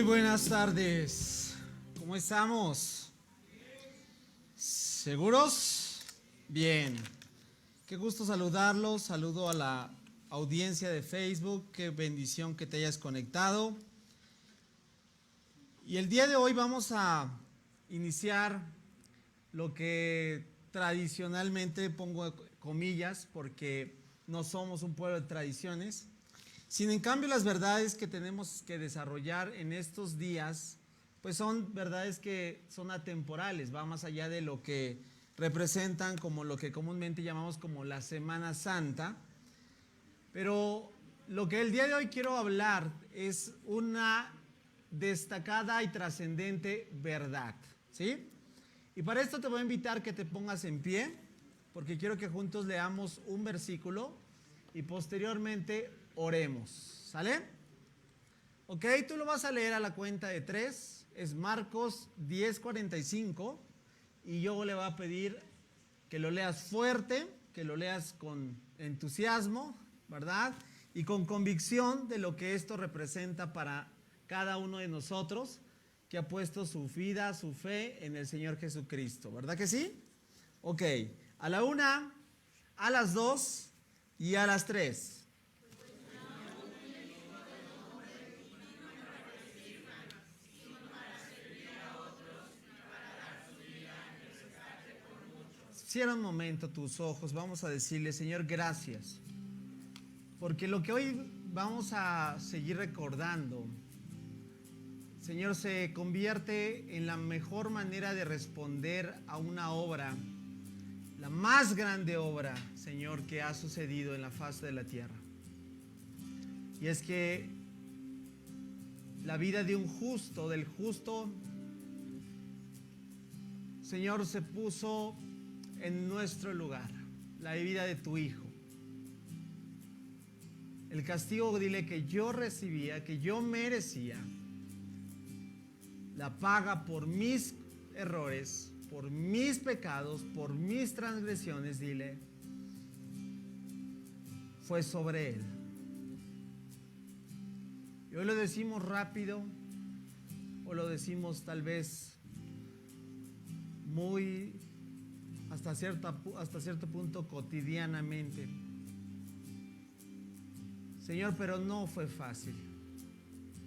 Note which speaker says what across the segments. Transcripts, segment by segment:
Speaker 1: Muy buenas tardes. ¿Cómo estamos? ¿Seguros? Bien. Qué gusto saludarlos. Saludo a la audiencia de Facebook. Qué bendición que te hayas conectado. Y el día de hoy vamos a iniciar lo que tradicionalmente pongo comillas porque no somos un pueblo de tradiciones. Sin en cambio, las verdades que tenemos que desarrollar en estos días, pues son verdades que son atemporales, va más allá de lo que representan como lo que comúnmente llamamos como la Semana Santa. Pero lo que el día de hoy quiero hablar es una destacada y trascendente verdad, ¿sí? Y para esto te voy a invitar que te pongas en pie, porque quiero que juntos leamos un versículo y posteriormente oremos, ¿sale? Ok, tú lo vas a leer a la cuenta de 3, es Marcos 10:45, y yo le voy a pedir que lo leas fuerte, que lo leas con entusiasmo, ¿verdad? Y con convicción de lo que esto representa para cada uno de nosotros que ha puesto su vida, su fe en el Señor Jesucristo, ¿verdad que sí? Ok, a la 1, a las 2 y a las 3. Cierra un momento tus ojos, vamos a decirle, Señor, gracias, porque lo que hoy vamos a seguir recordando, Señor, se convierte en la mejor manera de responder a una obra, la más grande obra, Señor, que ha sucedido en la faz de la tierra. Y es que la vida de un justo, del justo, Señor, se puso en nuestro lugar, la vida de tu Hijo. El castigo, dile, que yo recibía, que yo merecía, la paga por mis errores, por mis pecados, por mis transgresiones, dile, fue sobre Él. Y hoy lo decimos rápido, o lo decimos tal vez muy hasta cierto punto cotidianamente. Señor, pero no fue fácil.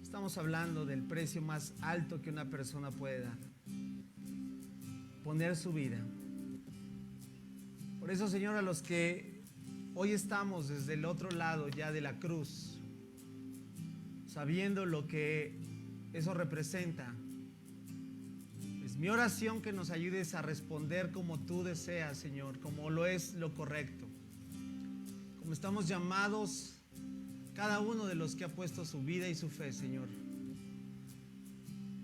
Speaker 1: Estamos hablando del precio más alto que una persona puede dar: poner su vida. Por eso, Señor, a los que hoy estamos desde el otro lado ya de la cruz, sabiendo lo que eso representa, es mi oración que nos ayudes a responder como tú deseas, Señor, como lo es lo correcto, como estamos llamados cada uno de los que ha puesto su vida y su fe, Señor,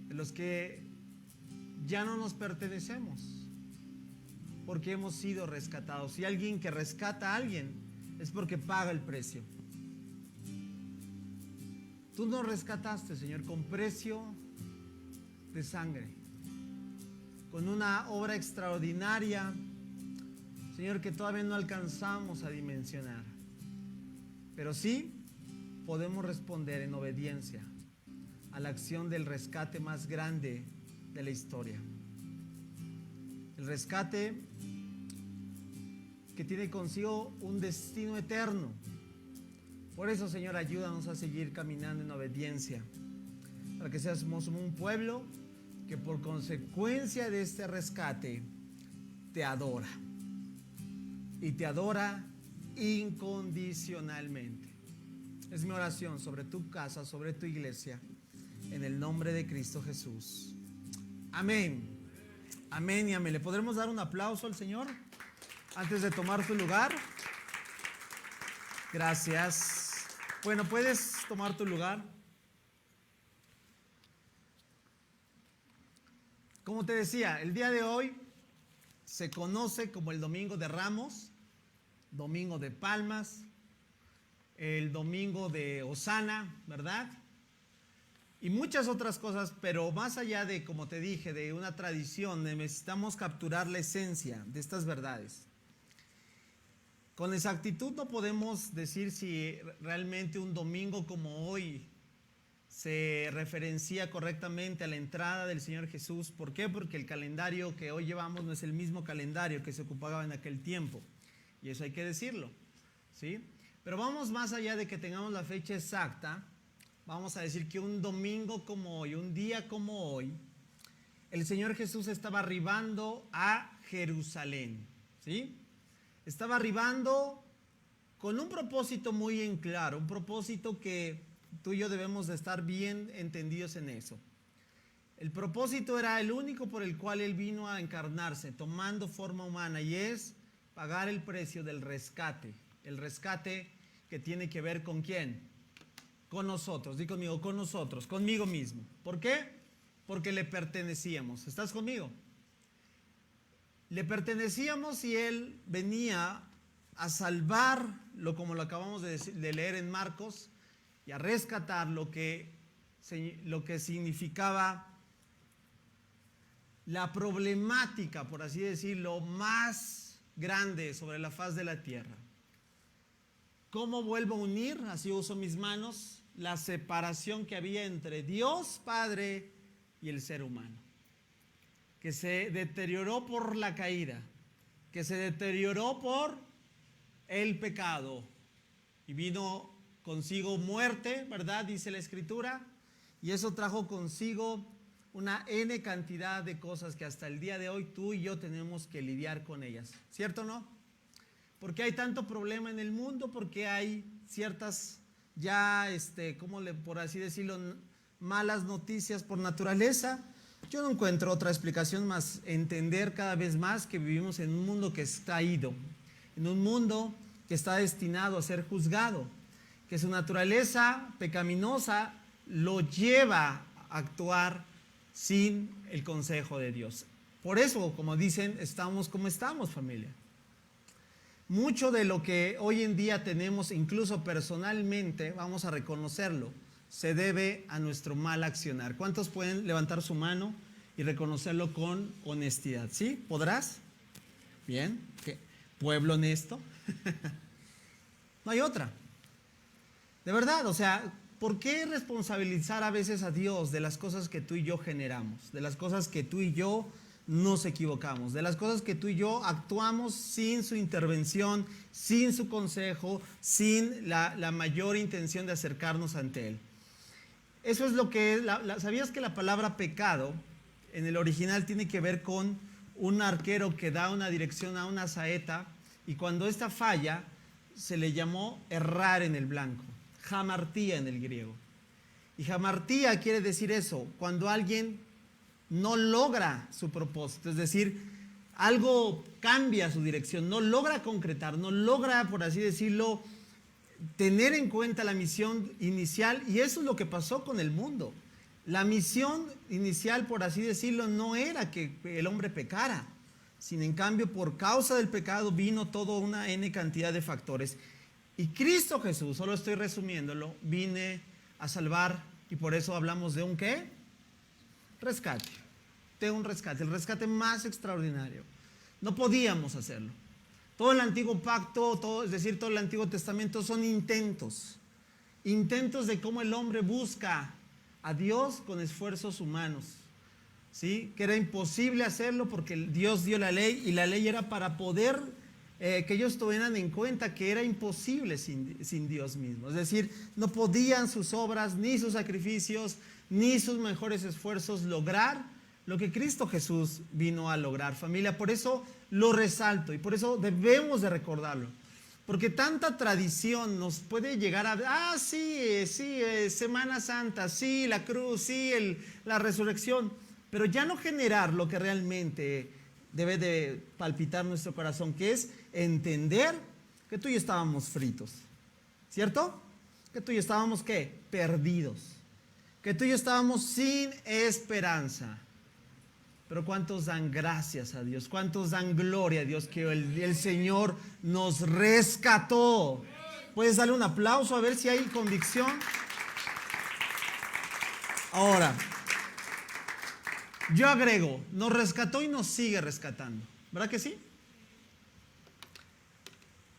Speaker 1: de los que ya no nos pertenecemos, porque hemos sido rescatados. Y alguien que rescata a alguien es porque paga el precio. Tú nos rescataste, Señor, con precio de sangre, con una obra extraordinaria, Señor, que todavía no alcanzamos a dimensionar. Pero sí podemos responder en obediencia a la acción del rescate más grande de la historia. El rescate que tiene consigo un destino eterno. Por eso, Señor, ayúdanos a seguir caminando en obediencia, para que seamos un pueblo que por consecuencia de este rescate te adora, y te adora incondicionalmente. Es mi oración sobre tu casa, sobre tu iglesia, en el nombre de Cristo Jesús. Amén. Amén y amén. ¿Le podremos dar un aplauso al Señor antes de tomar tu lugar? Gracias. Bueno, puedes tomar tu lugar. Como te decía, el día de hoy se conoce como el Domingo de Ramos, Domingo de Palmas, el Domingo de Hosana, ¿verdad? Y muchas otras cosas, pero más allá de, como te dije, de una tradición, necesitamos capturar la esencia de estas verdades. Con exactitud no podemos decir si realmente un domingo como hoy se referencia correctamente a la entrada del Señor Jesús. ¿Por qué? Porque el calendario que hoy llevamos no es el mismo calendario que se ocupaba en aquel tiempo. Y eso hay que decirlo, ¿sí? Pero vamos más allá de que tengamos la fecha exacta. Vamos a decir que un domingo como hoy, un día como hoy, el Señor Jesús estaba arribando a Jerusalén, ¿sí? Estaba arribando con un propósito muy en claro, un propósito que tú y yo debemos de estar bien entendidos en eso. El propósito era el único por el cual Él vino a encarnarse, tomando forma humana, y es pagar el precio del rescate. El rescate que tiene que ver ¿con quién? Con nosotros. Di conmigo, con nosotros, conmigo mismo. ¿Por qué? Porque le pertenecíamos. ¿Estás conmigo? Le pertenecíamos y Él venía a salvarlo, como lo acabamos de leer en Marcos, y a rescatar lo que significaba la problemática, por así decirlo, más grande sobre la faz de la tierra. ¿Cómo vuelvo a unir? Así uso mis manos, la separación que había entre Dios Padre y el ser humano, que se deterioró por la caída, que se deterioró por el pecado, y vino consigo muerte, ¿verdad? Dice la Escritura, y eso trajo consigo una N cantidad de cosas que hasta el día de hoy tú y yo tenemos que lidiar con ellas, ¿cierto o no? ¿Por qué hay tanto problema en el mundo? Porque hay ciertas ya, por así decirlo, malas noticias por naturaleza. Yo no encuentro otra explicación más entender cada vez más que vivimos en un mundo que está ido, en un mundo que está destinado a ser juzgado, que su naturaleza pecaminosa lo lleva a actuar sin el consejo de Dios. Por eso, como dicen, estamos como estamos, familia. Mucho de lo que hoy en día tenemos, incluso personalmente, vamos a reconocerlo, se debe a nuestro mal accionar. ¿Cuántos pueden levantar su mano y reconocerlo con honestidad? ¿Sí? ¿Podrás? Bien. ¿Qué? Pueblo honesto. No hay otra. De verdad, o sea, ¿por qué responsabilizar a veces a Dios de las cosas que tú y yo generamos? De las cosas que tú y yo nos equivocamos, de las cosas que tú y yo actuamos sin su intervención, sin su consejo, sin la mayor intención de acercarnos ante Él. Eso es lo que es. ¿Sabías que la palabra pecado en el original tiene que ver con un arquero que da una dirección a una saeta, y cuando esta falla se le llamó errar en el blanco? Hamartía en el griego. Y hamartía quiere decir eso, cuando alguien no logra su propósito, es decir, algo cambia su dirección, no logra concretar, no logra, por así decirlo, tener en cuenta la misión inicial. Y eso es lo que pasó con el mundo. La misión inicial, por así decirlo, no era que el hombre pecara, sino en cambio, por causa del pecado vino toda una N cantidad de factores. Y Cristo Jesús, solo estoy resumiéndolo, vine a salvar, y por eso hablamos de un ¿qué? Rescate. De un rescate, el rescate más extraordinario. No podíamos hacerlo. Todo el antiguo pacto, es decir, todo el Antiguo Testamento son intentos de cómo el hombre busca a Dios con esfuerzos humanos, ¿sí? Que era imposible hacerlo porque Dios dio la ley, y la ley era para poder que ellos tuvieran en cuenta que era imposible sin Dios mismo. Es decir, no podían sus obras, ni sus sacrificios, ni sus mejores esfuerzos lograr lo que Cristo Jesús vino a lograr, familia. Por eso lo resalto y por eso debemos de recordarlo. Porque tanta tradición nos puede llegar a, sí, Semana Santa, sí, la cruz, sí, la resurrección, pero ya no generar lo que realmente debe de palpitar nuestro corazón, que es entender que tú y yo estábamos fritos, ¿cierto? Que tú y yo estábamos, ¿qué? Perdidos, que tú y yo estábamos sin esperanza. Pero ¿cuántos dan gracias a Dios? ¿Cuántos dan gloria a Dios que el Señor nos rescató? ¿Puedes darle un aplauso a ver si hay convicción? Ahora, yo agrego, nos rescató y nos sigue rescatando. ¿Verdad que sí?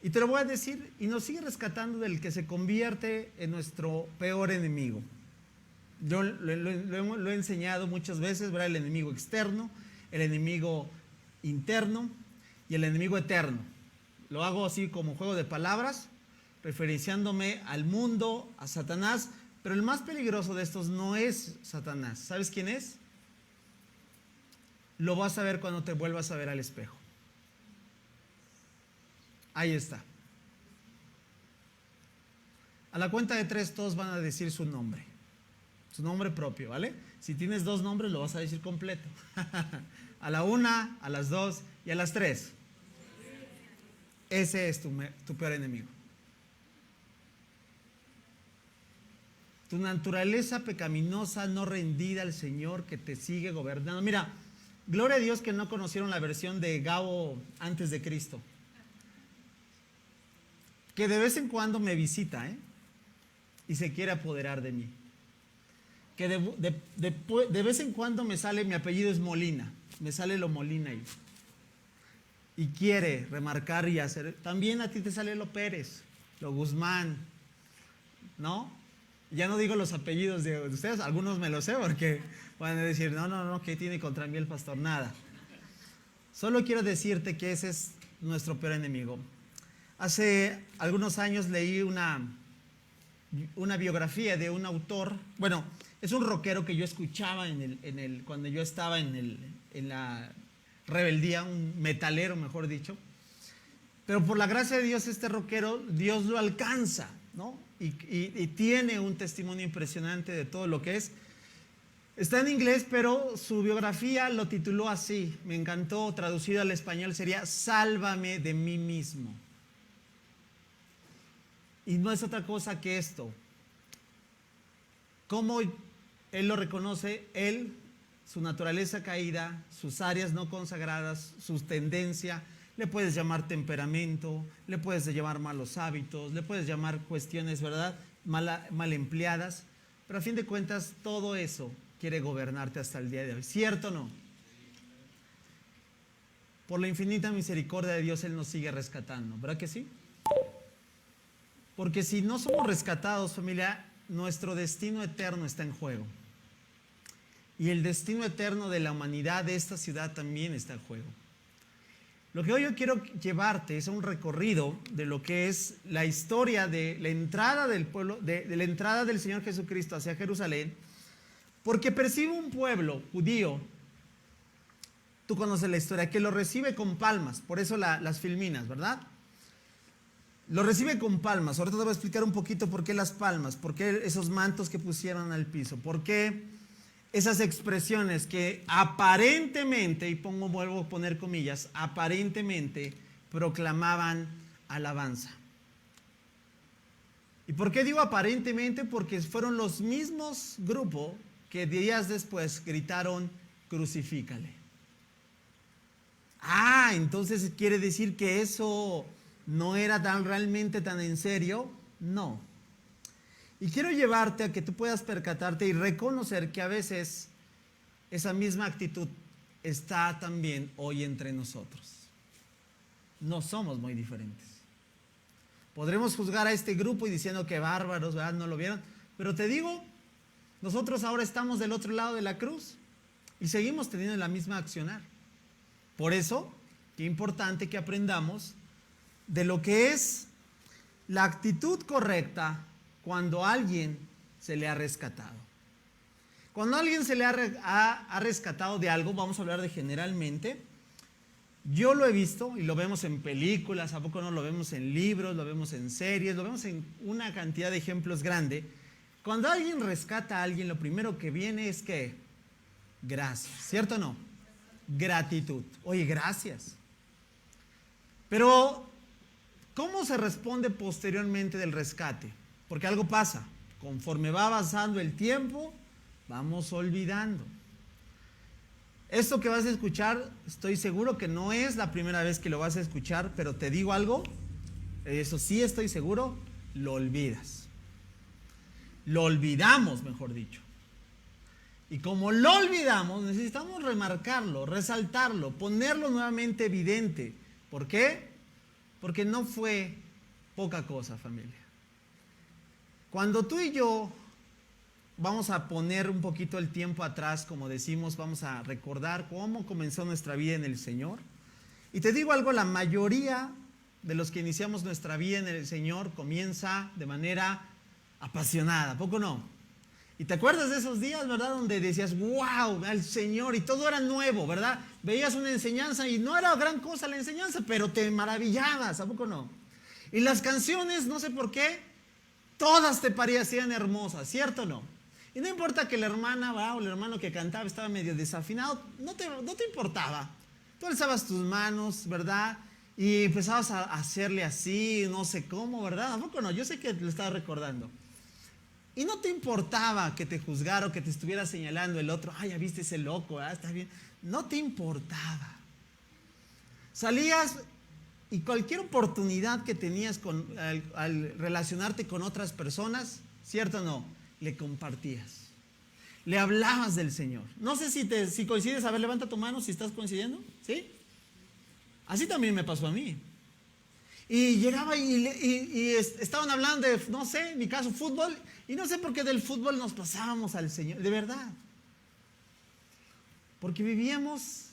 Speaker 1: Y te lo voy a decir, y nos sigue rescatando del que se convierte en nuestro peor enemigo. Yo lo he enseñado muchas veces, ¿verdad? El enemigo externo, el enemigo interno y el enemigo eterno. Lo hago así como juego de palabras, referenciándome al mundo, a Satanás, pero el más peligroso de estos no es Satanás. ¿Sabes quién es? Lo vas a ver cuando te vuelvas a ver al espejo. Ahí está. A la cuenta de 3 todos van a decir su nombre propio, ¿vale? Si tienes 2 nombres lo vas a decir completo. A la 1, a las 2 y a las 3. Ese es tu peor enemigo. Tu naturaleza pecaminosa no rendida al Señor que te sigue gobernando. Mira, gloria a Dios que no conocieron la versión de Gabo antes de Cristo. Que de vez en cuando me visita, y se quiere apoderar de mí. Que de vez en cuando me sale, mi apellido es Molina, me sale lo Molina ahí. Y quiere remarcar y hacer. También a ti te sale lo Pérez, lo Guzmán, ¿no? Ya no digo los apellidos de ustedes, algunos me los sé porque van a decir, no, ¿qué tiene contra mí el pastor? Nada. Solo quiero decirte que ese es nuestro peor enemigo. Hace algunos años leí una biografía de un autor, bueno, es un rockero que yo escuchaba cuando yo estaba en la rebeldía, un metalero mejor dicho, pero por la gracia de Dios este rockero, Dios lo alcanza, ¿no? Y tiene un testimonio impresionante de todo lo que es. Está en inglés, pero su biografía lo tituló así, me encantó, traducido al español sería Sálvame de mí mismo. Y no es otra cosa que esto. ¿Cómo él lo reconoce? Él, su naturaleza caída, sus áreas no consagradas, su tendencia, le puedes llamar temperamento, le puedes llamar malos hábitos, le puedes llamar cuestiones, ¿verdad?, mal empleadas, pero a fin de cuentas todo eso quiere gobernarte hasta el día de hoy. ¿Cierto o no? Por la infinita misericordia de Dios Él nos sigue rescatando, ¿verdad que sí? Porque si no somos rescatados, familia, nuestro destino eterno está en juego. Y el destino eterno de la humanidad de esta ciudad también está en juego. Lo que hoy yo quiero llevarte es un recorrido de lo que es la historia de la entrada del pueblo, de la entrada del Señor Jesucristo hacia Jerusalén, porque percibe un pueblo judío, tú conoces la historia, que lo recibe con palmas, por eso las filminas, ¿verdad? Lo recibe con palmas. Ahorita te voy a explicar un poquito por qué las palmas, por qué esos mantos que pusieron al piso, por qué esas expresiones que aparentemente, y vuelvo a poner comillas, aparentemente proclamaban alabanza. ¿Y por qué digo aparentemente? Porque fueron los mismos grupos que días después gritaron, crucifícale. Entonces quiere decir que eso no era realmente tan en serio. No. Y quiero llevarte a que tú puedas percatarte y reconocer que a veces esa misma actitud está también hoy entre nosotros. No somos muy diferentes. Podremos juzgar a este grupo y diciendo que bárbaros, ¿verdad? No lo vieron. Pero te digo, nosotros ahora estamos del otro lado de la cruz y seguimos teniendo la misma accionar. Por eso, qué importante que aprendamos de lo que es la actitud correcta cuando a alguien se le ha rescatado. Cuando a alguien se le ha rescatado de algo, vamos a hablar de generalmente, yo lo he visto y lo vemos en películas, ¿a poco no? Lo vemos en libros, lo vemos en series, lo vemos en una cantidad de ejemplos grande. Cuando alguien rescata a alguien, lo primero que viene es que gracias, ¿cierto o no? Gratitud. Oye, gracias. Pero, ¿cómo se responde posteriormente del rescate? Porque algo pasa, conforme va avanzando el tiempo, vamos olvidando. Esto que vas a escuchar, estoy seguro que no es la primera vez que lo vas a escuchar, pero te digo algo, eso sí estoy seguro, lo olvidas. Lo olvidamos, mejor dicho. Y como lo olvidamos, necesitamos remarcarlo, resaltarlo, ponerlo nuevamente evidente. ¿Por qué? Porque no fue poca cosa, familia. Cuando tú y yo vamos a poner un poquito el tiempo atrás, como decimos, vamos a recordar cómo comenzó nuestra vida en el Señor. Y te digo algo, la mayoría de los que iniciamos nuestra vida en el Señor comienza de manera apasionada, ¿a poco no? Y te acuerdas de esos días, ¿verdad? Donde decías, wow, al Señor, y todo era nuevo, ¿verdad? Veías una enseñanza y no era gran cosa la enseñanza, pero te maravillabas, ¿a poco no? Y las canciones, no sé por qué, todas te parecían hermosas, ¿cierto o no? Y no importa que la hermana, ¿verdad? O el hermano que cantaba estaba medio desafinado, no te importaba. Tú alzabas tus manos, ¿verdad? Y empezabas a hacerle así, no sé cómo, ¿verdad? ¿A poco no? Yo sé que lo estaba recordando. Y no te importaba que te juzgara o que te estuviera señalando el otro, ay, ya viste ese loco, ¿verdad? Está bien. No te importaba. Salías y cualquier oportunidad que tenías al relacionarte con otras personas, ¿cierto o no? Le compartías. Le hablabas del Señor. No sé si coincides, a ver, levanta tu mano si estás coincidiendo, ¿sí? Así también me pasó a mí. Y llegaba y estaban hablando de, no sé, en mi caso, fútbol, y no sé por qué del fútbol nos pasábamos al Señor, de verdad. Porque vivíamos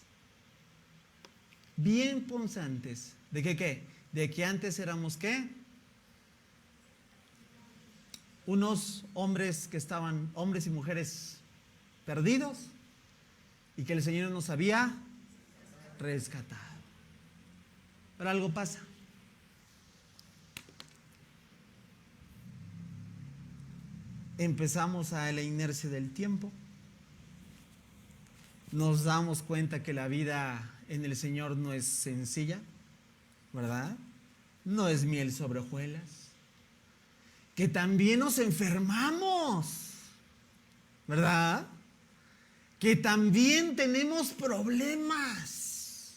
Speaker 1: bien pensantes. ¿De qué? De que antes éramos, ¿qué? Unos hombres que estaban, hombres y mujeres perdidos, y que el Señor nos había rescatado. Pero algo pasa. Empezamos a la inercia del tiempo. Nos damos cuenta que la vida en el Señor no es sencilla, ¿verdad? No es miel sobre hojuelas. Que también nos enfermamos, ¿verdad? Que también tenemos problemas.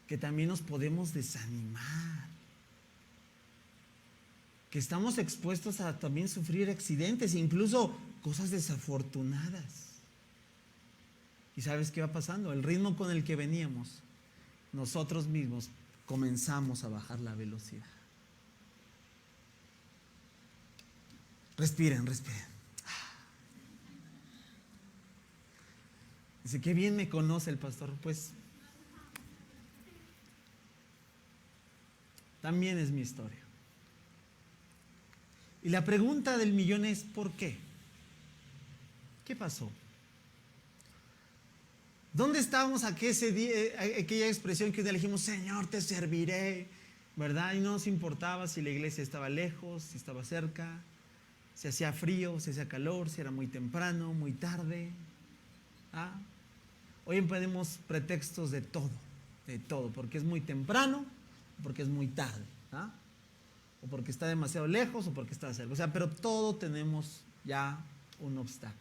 Speaker 1: Que también nos podemos desanimar. Que estamos expuestos a también sufrir accidentes, incluso cosas desafortunadas. ¿Y sabes qué va pasando? El ritmo con el que veníamos, nosotros mismos comenzamos a bajar la velocidad. Respiren. Dice, qué bien me conoce el pastor. Pues también es mi historia. Y la pregunta del millón es, ¿por qué? ¿Qué pasó? ¿Dónde estábamos aquella expresión que un día dijimos, Señor, te serviré, ¿verdad? Y no nos importaba si la iglesia estaba lejos, si estaba cerca, si hacía frío, si hacía calor, si era muy temprano, muy tarde. ¿Ah? Hoy ponemos pretextos de todo, porque es muy temprano, porque es muy tarde, ¿ah? O porque está demasiado lejos, o porque está cerca. O sea, pero todo tenemos ya un obstáculo.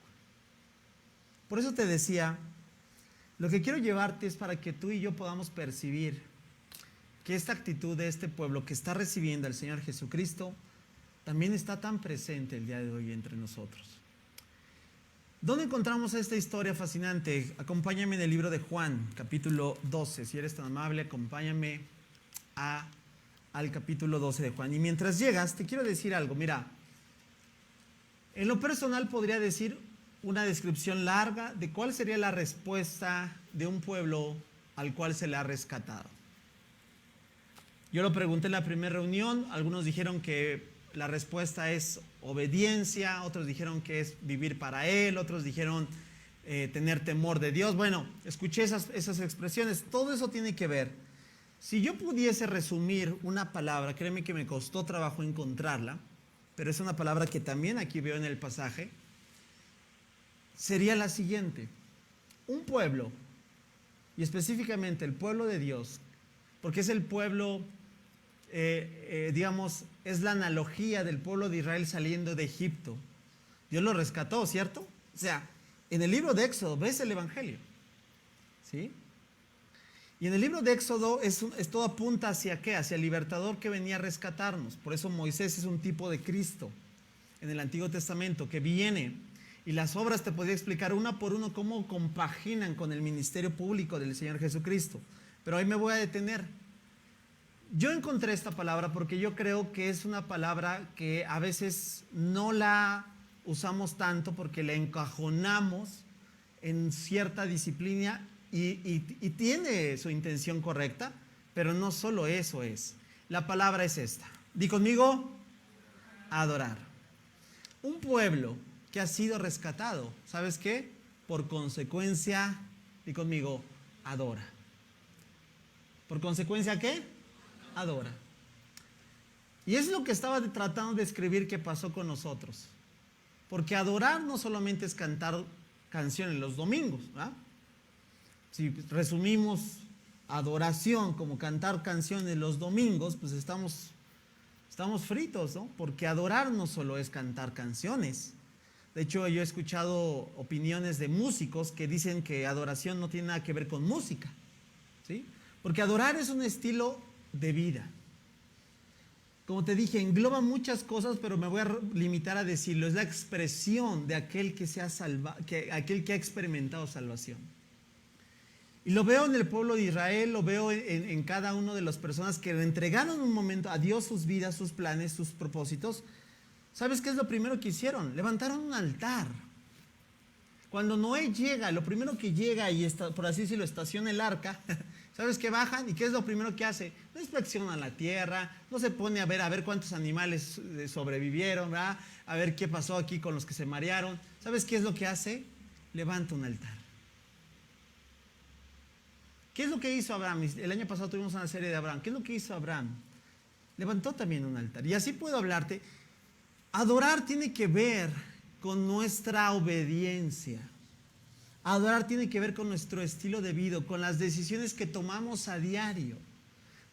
Speaker 1: Por eso te decía, lo que quiero llevarte es para que tú y yo podamos percibir que esta actitud de este pueblo que está recibiendo al Señor Jesucristo también está tan presente el día de hoy entre nosotros. ¿Dónde encontramos esta historia fascinante? Acompáñame en el libro de Juan, capítulo 12. Si eres tan amable, acompáñame al capítulo 12 de Juan. Y mientras llegas, te quiero decir algo. Mira, en lo personal podría decir una descripción larga de cuál sería la respuesta de un pueblo al cual se le ha rescatado. Yo lo pregunté en la primera reunión, algunos dijeron que la respuesta es obediencia, otros dijeron que es vivir para Él, otros dijeron tener temor de Dios. Bueno, escuché esas expresiones, todo eso tiene que ver. Si yo pudiese resumir una palabra, créeme que me costó trabajo encontrarla, pero es una palabra que también aquí veo en el pasaje, sería la siguiente: un pueblo, y específicamente el pueblo de Dios, porque es el pueblo, digamos, es la analogía del pueblo de Israel saliendo de Egipto. Dios lo rescató, ¿cierto? O sea, en el libro de Éxodo ves el Evangelio, ¿sí? Y en el libro de Éxodo todo apunta hacia ¿qué? Hacia el libertador que venía a rescatarnos. Por eso Moisés es un tipo de Cristo en el Antiguo Testamento que viene. Y las obras te podría explicar una por uno cómo compaginan con el ministerio público del Señor Jesucristo. Pero ahí me voy a detener. Yo encontré esta palabra porque yo creo que es una palabra que a veces no la usamos tanto porque le encajonamos en cierta disciplina y tiene su intención correcta, pero no solo eso es. La palabra es esta. Di conmigo, adorar. Un pueblo que ha sido rescatado, ¿sabes qué? Por consecuencia, di conmigo, adora. ¿Por consecuencia qué? Adora. Y es lo que estaba tratando de escribir que pasó con nosotros. Porque adorar no solamente es cantar canciones los domingos, ¿verdad? Si resumimos adoración como cantar canciones los domingos, pues estamos fritos, ¿no? Porque adorar no solo es cantar canciones. De hecho, yo he escuchado opiniones de músicos que dicen que adoración no tiene nada que ver con música, ¿sí? Porque adorar es un estilo de vida. Como te dije, engloba muchas cosas, pero me voy a limitar a decirlo. Es la expresión de aquel que aquel que ha experimentado salvación. Y lo veo en el pueblo de Israel, lo veo en cada una de las personas que le entregaron un momento a Dios sus vidas, sus planes, sus propósitos. ¿Sabes qué es lo primero que hicieron? Levantaron un altar. Cuando Noé llega, lo primero que llega y por así decirlo, estaciona el arca, ¿sabes qué? Bajan y ¿qué es lo primero que hace? No inspecciona la tierra, no se pone a ver cuántos animales sobrevivieron, ¿verdad? A ver qué pasó aquí con los que se marearon. ¿Sabes qué es lo que hace? Levanta un altar. ¿Qué es lo que hizo Abraham? El año pasado tuvimos una serie de Abraham. ¿Qué es lo que hizo Abraham? Levantó también un altar. Y así puedo hablarte. Adorar tiene que ver con nuestra obediencia. Adorar tiene que ver con nuestro estilo de vida, con las decisiones que tomamos a diario.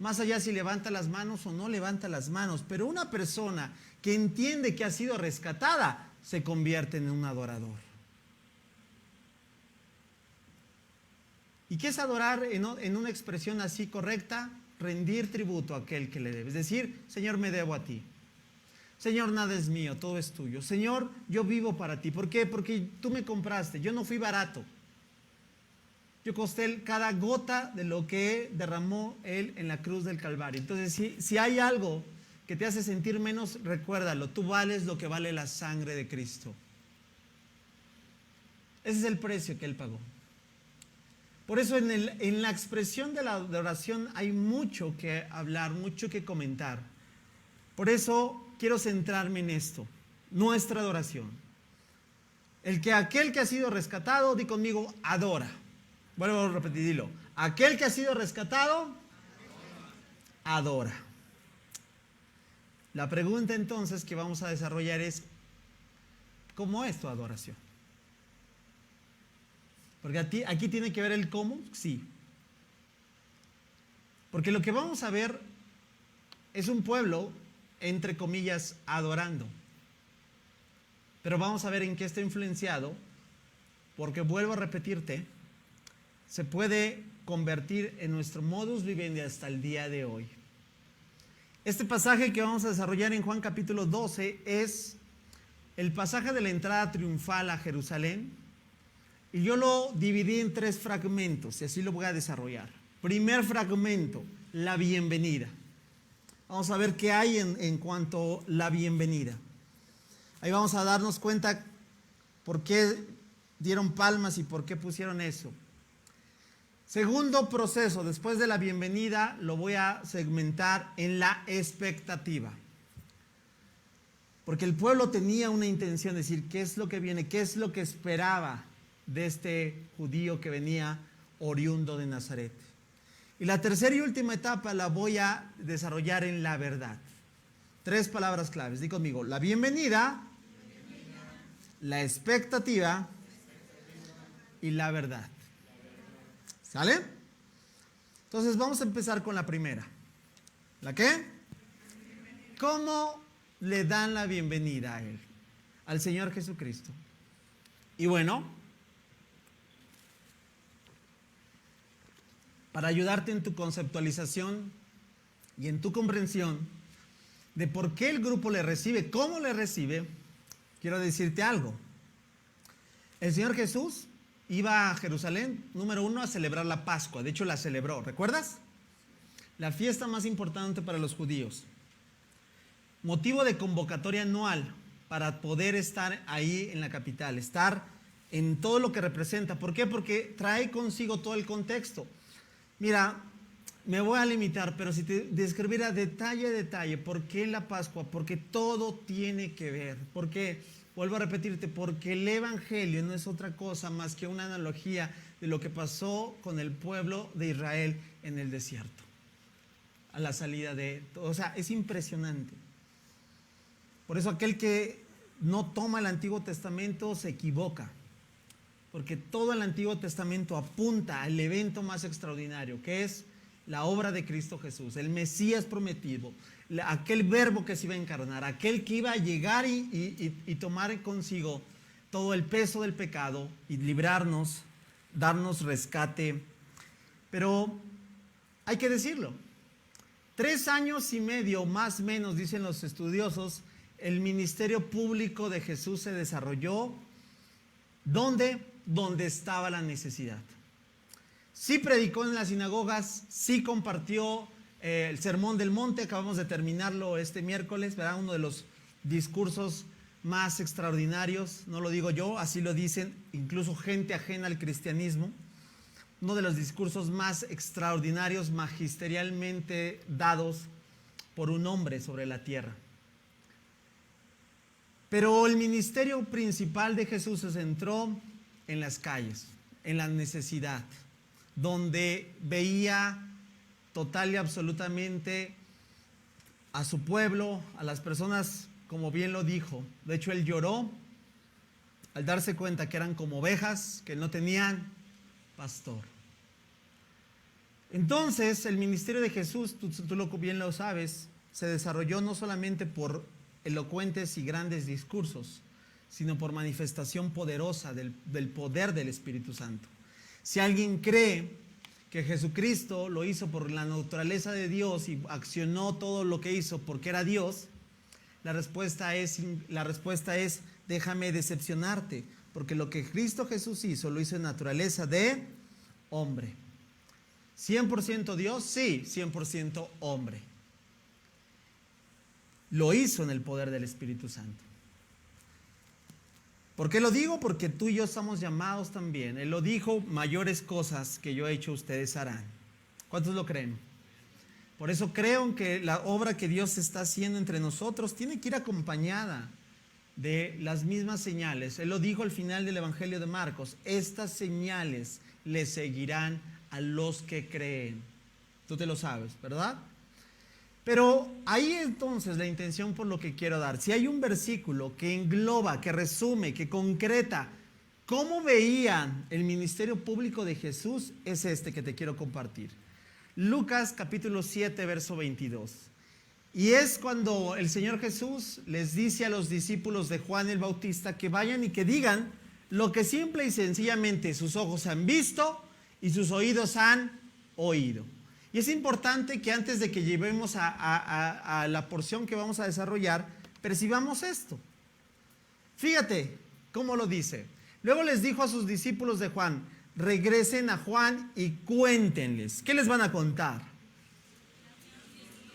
Speaker 1: Más allá si levanta las manos o no levanta las manos. Pero una persona que entiende que ha sido rescatada se convierte en un adorador. ¿Y qué es adorar en una expresión así correcta? Rendir tributo a aquel que le debe. Es decir, Señor, me debo a ti. Señor, nada es mío, todo es tuyo. Señor, yo vivo para ti. ¿Por qué? Porque tú me compraste. Yo no fui barato. Yo costé cada gota de lo que derramó Él en la cruz del Calvario. Entonces, si hay algo que te hace sentir menos, recuérdalo. Tú vales lo que vale la sangre de Cristo. Ese es el precio que Él pagó. Por eso en la expresión de la adoración hay mucho que hablar, mucho que comentar. Por eso quiero centrarme en esto, nuestra adoración. Aquel que ha sido rescatado, di conmigo, adora. Vuelvo a repetir, dilo. Aquel que ha sido rescatado, adora. La pregunta entonces que vamos a desarrollar es, ¿cómo es tu adoración? Porque aquí tiene que ver el cómo, sí. Porque lo que vamos a ver es un pueblo, entre comillas, adorando. Pero vamos a ver en qué está influenciado, porque vuelvo a repetirte, se puede convertir en nuestro modus vivendi hasta el día de hoy. Este pasaje que vamos a desarrollar en Juan capítulo 12 es el pasaje de la entrada triunfal a Jerusalén. Y yo lo dividí en 3 fragmentos y así lo voy a desarrollar. Primer fragmento, la bienvenida. Vamos a ver qué hay en cuanto a la bienvenida. Ahí vamos a darnos cuenta por qué dieron palmas y por qué pusieron eso. Segundo proceso, después de la bienvenida, lo voy a segmentar en la expectativa. Porque el pueblo tenía una intención de decir, ¿qué es lo que viene? ¿Qué es lo que esperaba de este judío que venía oriundo de Nazaret? Y la tercera y última etapa la voy a desarrollar en la verdad. 3 palabras claves. Di conmigo, la bienvenida, la expectativa y la verdad. ¿Sale? Entonces vamos a empezar con la primera. ¿La qué? ¿Cómo le dan la bienvenida a Él? Al Señor Jesucristo. Y bueno, para ayudarte en tu conceptualización y en tu comprensión de por qué el grupo le recibe, cómo le recibe, quiero decirte algo. El Señor Jesús iba a Jerusalén, número 1, a celebrar la Pascua. De hecho, la celebró. ¿Recuerdas? La fiesta más importante para los judíos. Motivo de convocatoria anual. para poder estar ahí en la capital, estar en todo lo que representa. ¿Por qué? Porque trae consigo todo el contexto. Mira, me voy a limitar, pero si te describiera detalle a detalle, ¿por qué la Pascua? Porque todo tiene que ver. Porque, vuelvo a repetirte, porque el Evangelio no es otra cosa más que una analogía de lo que pasó con el pueblo de Israel en el desierto, a la salida de... O sea, es impresionante. Por eso aquel que no toma el Antiguo Testamento se equivoca, porque todo el Antiguo Testamento apunta al evento más extraordinario, que es la obra de Cristo Jesús, el Mesías prometido, aquel verbo que se iba a encarnar, aquel que iba a llegar y tomar consigo todo el peso del pecado y librarnos, darnos rescate. Pero hay que decirlo, 3 años y medio, más o menos, dicen los estudiosos, el ministerio público de Jesús se desarrolló. ¿Dónde? Donde estaba la necesidad. Sí predicó en las sinagogas, sí compartió el Sermón del Monte, acabamos de terminarlo este miércoles, ¿verdad? Uno de los discursos más extraordinarios, no lo digo yo, así lo dicen incluso gente ajena al cristianismo, uno de los discursos más extraordinarios magisterialmente dados por un hombre sobre la tierra. Pero el ministerio principal de Jesús se centró en las calles, en la necesidad, donde veía total y absolutamente a su pueblo, a las personas, como bien lo dijo. De hecho, él lloró al darse cuenta que eran como ovejas, que no tenían pastor. Entonces, el ministerio de Jesús, tú bien lo sabes, se desarrolló no solamente por elocuentes y grandes discursos, sino por manifestación poderosa del poder del Espíritu Santo. Si alguien cree que Jesucristo lo hizo por la naturaleza de Dios y accionó todo lo que hizo porque era Dios, la respuesta es déjame decepcionarte, porque lo que Cristo Jesús hizo, lo hizo en naturaleza de hombre. 100% Dios, sí, 100% hombre. Lo hizo en el poder del Espíritu Santo. ¿Por qué lo digo? Porque tú y yo estamos llamados también. Él lo dijo, mayores cosas que yo he hecho ustedes harán. ¿Cuántos lo creen? Por eso creo que la obra que Dios está haciendo entre nosotros tiene que ir acompañada de las mismas señales. Él lo dijo al final del Evangelio de Marcos, estas señales le seguirán a los que creen. Tú te lo sabes, ¿verdad? Pero ahí entonces la intención por lo que quiero dar. Si hay un versículo que engloba, que resume, que concreta cómo veían el ministerio público de Jesús, es este que te quiero compartir. Lucas capítulo 7, verso 22. Y es cuando el Señor Jesús les dice a los discípulos de Juan el Bautista que vayan y que digan lo que simple y sencillamente sus ojos han visto y sus oídos han oído. Y es importante que antes de que llevemos a la porción que vamos a desarrollar, percibamos esto. Fíjate cómo lo dice. Luego les dijo a sus discípulos de Juan, regresen a Juan y cuéntenles. ¿Qué les van a contar?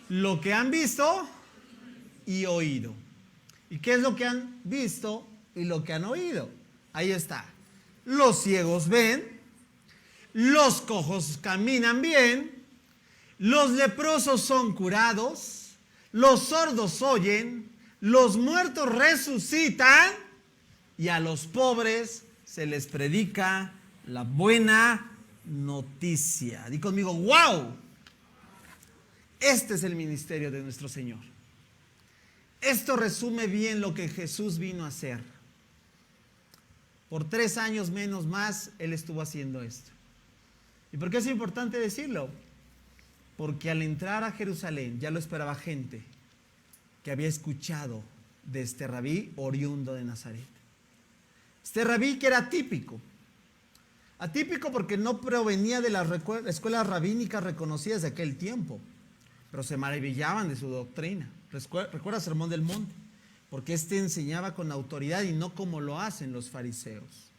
Speaker 1: Lo que han visto y oído. ¿Y qué es lo que han visto y lo que han oído? Ahí está. Los ciegos ven, los cojos caminan bien, los leprosos son curados, los sordos oyen, los muertos resucitan y a los pobres se les predica la buena noticia. Di conmigo, ¡wow! Este es el ministerio de nuestro Señor. Esto resume bien lo que Jesús vino a hacer. Por 3 años menos más, Él estuvo haciendo esto. ¿Y por qué es importante decirlo? Porque al entrar a Jerusalén ya lo esperaba gente que había escuchado de este rabí oriundo de Nazaret. Este rabí que era atípico porque no provenía de las escuelas rabínicas reconocidas de aquel tiempo, pero se maravillaban de su doctrina. Recuerda el Sermón del Monte, porque este enseñaba con autoridad y no como lo hacen los fariseos.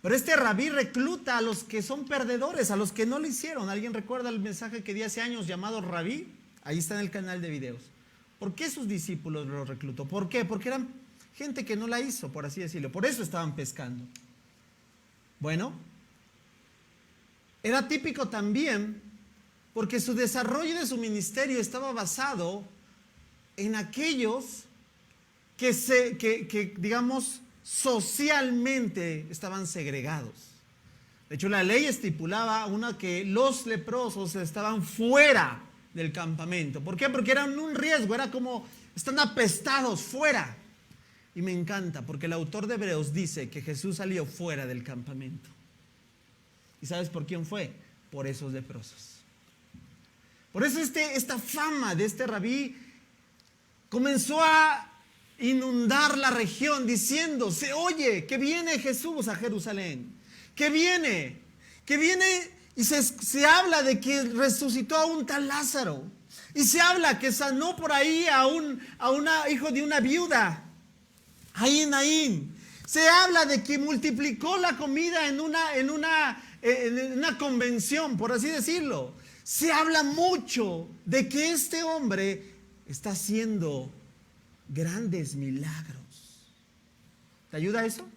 Speaker 1: Pero este rabí recluta a los que son perdedores, a los que no lo hicieron. ¿Alguien recuerda el mensaje que di hace años llamado Rabí? Ahí está en el canal de videos. ¿Por qué sus discípulos lo reclutó? ¿Por qué? Porque eran gente que no la hizo, por así decirlo. Por eso estaban pescando. Bueno, era típico también porque su desarrollo de su ministerio estaba basado en aquellos que digamos, socialmente estaban segregados. De hecho, la ley estipulaba que los leprosos estaban fuera del campamento. ¿Por qué? Porque eran un riesgo, era como, están apestados, fuera. Y me encanta, porque el autor de Hebreos dice que Jesús salió fuera del campamento. ¿Y sabes por quién fue? Por esos leprosos. Por eso esta fama de este rabí comenzó a inundar la región diciendo, se oye que viene Jesús a Jerusalén, que viene y se habla de que resucitó a un tal Lázaro, y se habla que sanó por ahí a un hijo de una viuda, ahí en Naín. Se habla de que multiplicó la comida en una convención, por así decirlo. Se habla mucho de que este hombre está haciendo grandes milagros. ¿Te ayuda eso?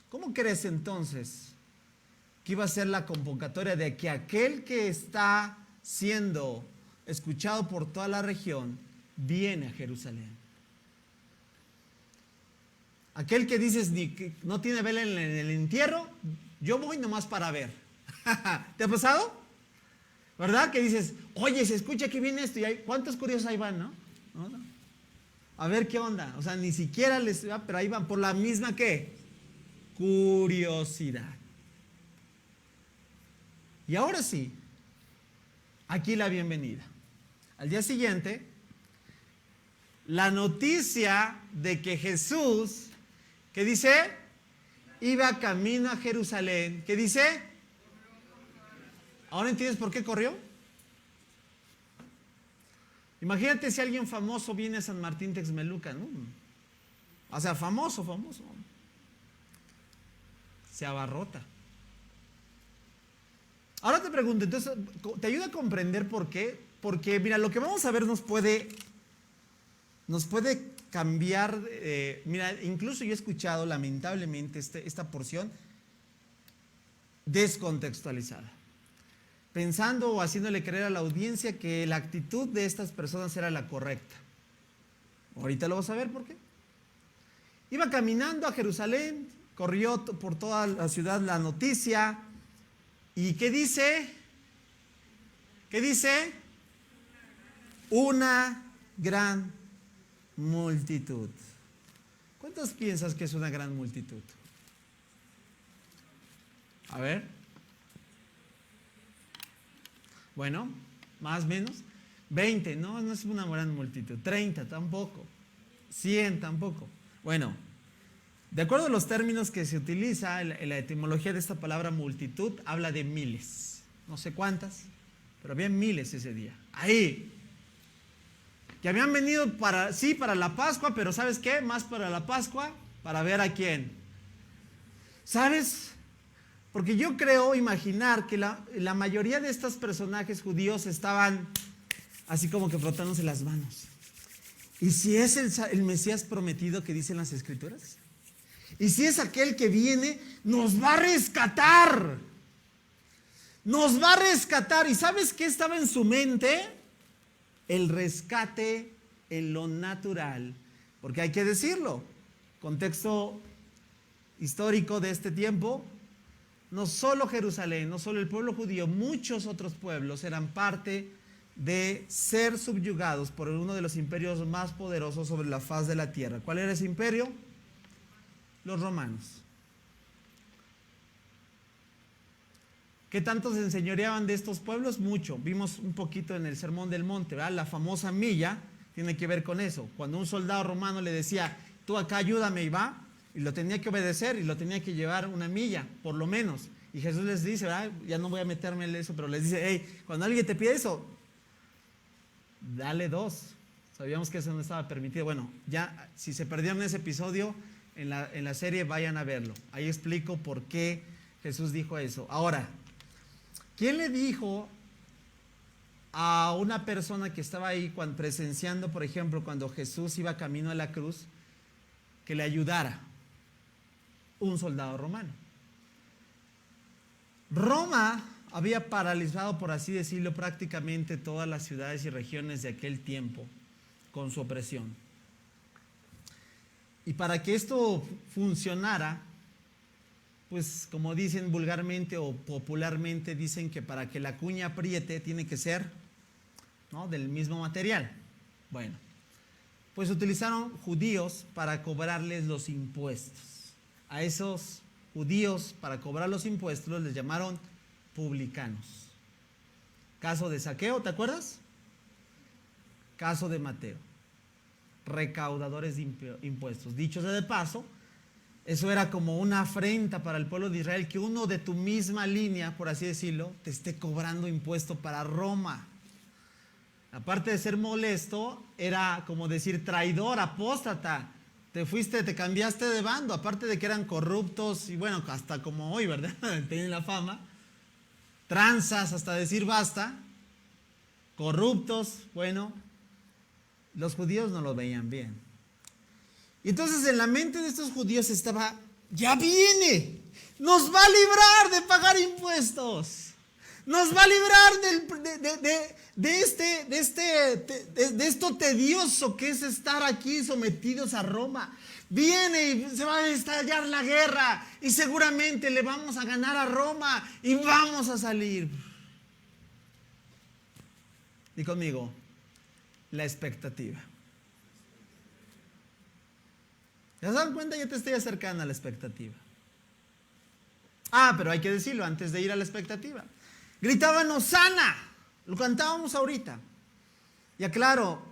Speaker 1: ¿Cómo crees entonces que iba a ser la convocatoria de que aquel que está siendo escuchado por toda la región viene a Jerusalén? Aquel que dices no tiene vela en el entierro, yo voy nomás para ver. ¿Te ha pasado? ¿Verdad? Que dices, oye, se escucha que viene esto, y ¿cuántos curiosos ahí van, no? A ver qué onda. O sea, ni siquiera les va, pero ahí van por la misma ¿qué? Curiosidad. Y ahora sí, aquí la bienvenida. Al día siguiente, la noticia de que Jesús, ¿qué dice? Iba camino a Jerusalén. ¿Qué dice? ¿Ahora entiendes por qué corrió? Imagínate si alguien famoso viene a San Martín Texmelucan, ¿no? O sea, famoso. Se abarrota. Ahora te pregunto, entonces, ¿te ayuda a comprender por qué? Porque, mira, lo que vamos a ver nos puede cambiar. Mira, incluso yo he escuchado, lamentablemente, esta porción descontextualizada, pensando o haciéndole creer a la audiencia que la actitud de estas personas era la correcta. Ahorita lo vas a ver por qué. Iba caminando a Jerusalén, corrió por toda la ciudad la noticia. ¿Y qué dice? ¿Qué dice? Una gran multitud. ¿Cuántos piensas que es una gran multitud? A ver. Bueno, más o menos. 20, no es una gran multitud. 30, tampoco. 100, tampoco. Bueno, de acuerdo a los términos que se utiliza en la etimología de esta palabra multitud, habla de miles. No sé cuántas, pero había miles ese día. Ahí. Que habían venido para la Pascua, pero ¿sabes qué? Más para la Pascua, para ver a quién. ¿Sabes? Porque yo creo imaginar que la mayoría de estos personajes judíos estaban así como que frotándose las manos. ¿Y si es el Mesías prometido que dicen las Escrituras? ¿Y si es aquel que viene, nos va a rescatar? Nos va a rescatar. ¿Y sabes qué estaba en su mente? El rescate en lo natural. Porque hay que decirlo, contexto histórico de este tiempo, no solo Jerusalén, no solo el pueblo judío, muchos otros pueblos eran parte de ser subyugados por uno de los imperios más poderosos sobre la faz de la tierra. ¿Cuál era ese imperio? Los romanos. ¿Qué tanto se enseñoreaban de estos pueblos? Mucho. Vimos un poquito en el Sermón del Monte, ¿verdad? La famosa milla tiene que ver con eso. Cuando un soldado romano le decía, tú acá ayúdame, y va, y lo tenía que obedecer y lo tenía que llevar una milla, por lo menos. Y Jesús les dice, ¿verdad? Ya no voy a meterme en eso, pero les dice, hey, cuando alguien te pide eso, dale 2. Sabíamos que eso no estaba permitido. Bueno, ya, si se perdieron ese episodio en la serie, vayan a verlo. Ahí explico por qué Jesús dijo eso. Ahora, ¿quién le dijo a una persona que estaba ahí presenciando, por ejemplo, cuando Jesús iba camino a la cruz, que le ayudara un soldado romano. Roma había paralizado, por así decirlo, prácticamente todas las ciudades y regiones de aquel tiempo con su opresión. Y para que esto funcionara, pues como dicen vulgarmente o popularmente, dicen que para que la cuña apriete tiene que ser, ¿no?, del mismo material. Bueno, pues utilizaron judíos para cobrarles los impuestos. A esos judíos, para cobrar los impuestos, les llamaron publicanos. Caso de Zaqueo, ¿te acuerdas? Caso de Mateo. Recaudadores de impuestos. Dicho sea de paso, eso era como una afrenta para el pueblo de Israel, que uno de tu misma línea, por así decirlo, te esté cobrando impuesto para Roma. Aparte de ser molesto, era como decir traidor, apóstata. Te fuiste, te cambiaste de bando. Aparte de que eran corruptos y bueno, hasta como hoy, ¿verdad? Tienen la fama. Tranzas hasta decir basta. Corruptos, bueno, los judíos no lo veían bien. Y entonces en la mente de estos judíos estaba, ya viene, nos va a librar de pagar impuestos. Nos va a librar de esto tedioso que es estar aquí sometidos a Roma. Viene y se va a estallar la guerra y seguramente le vamos a ganar a Roma y vamos a salir. Di conmigo, la expectativa. ¿Ya se dan cuenta? Yo te estoy acercando a la expectativa. Pero hay que decirlo antes de ir a la expectativa. Gritaban Hosana, lo cantábamos ahorita. Y aclaro,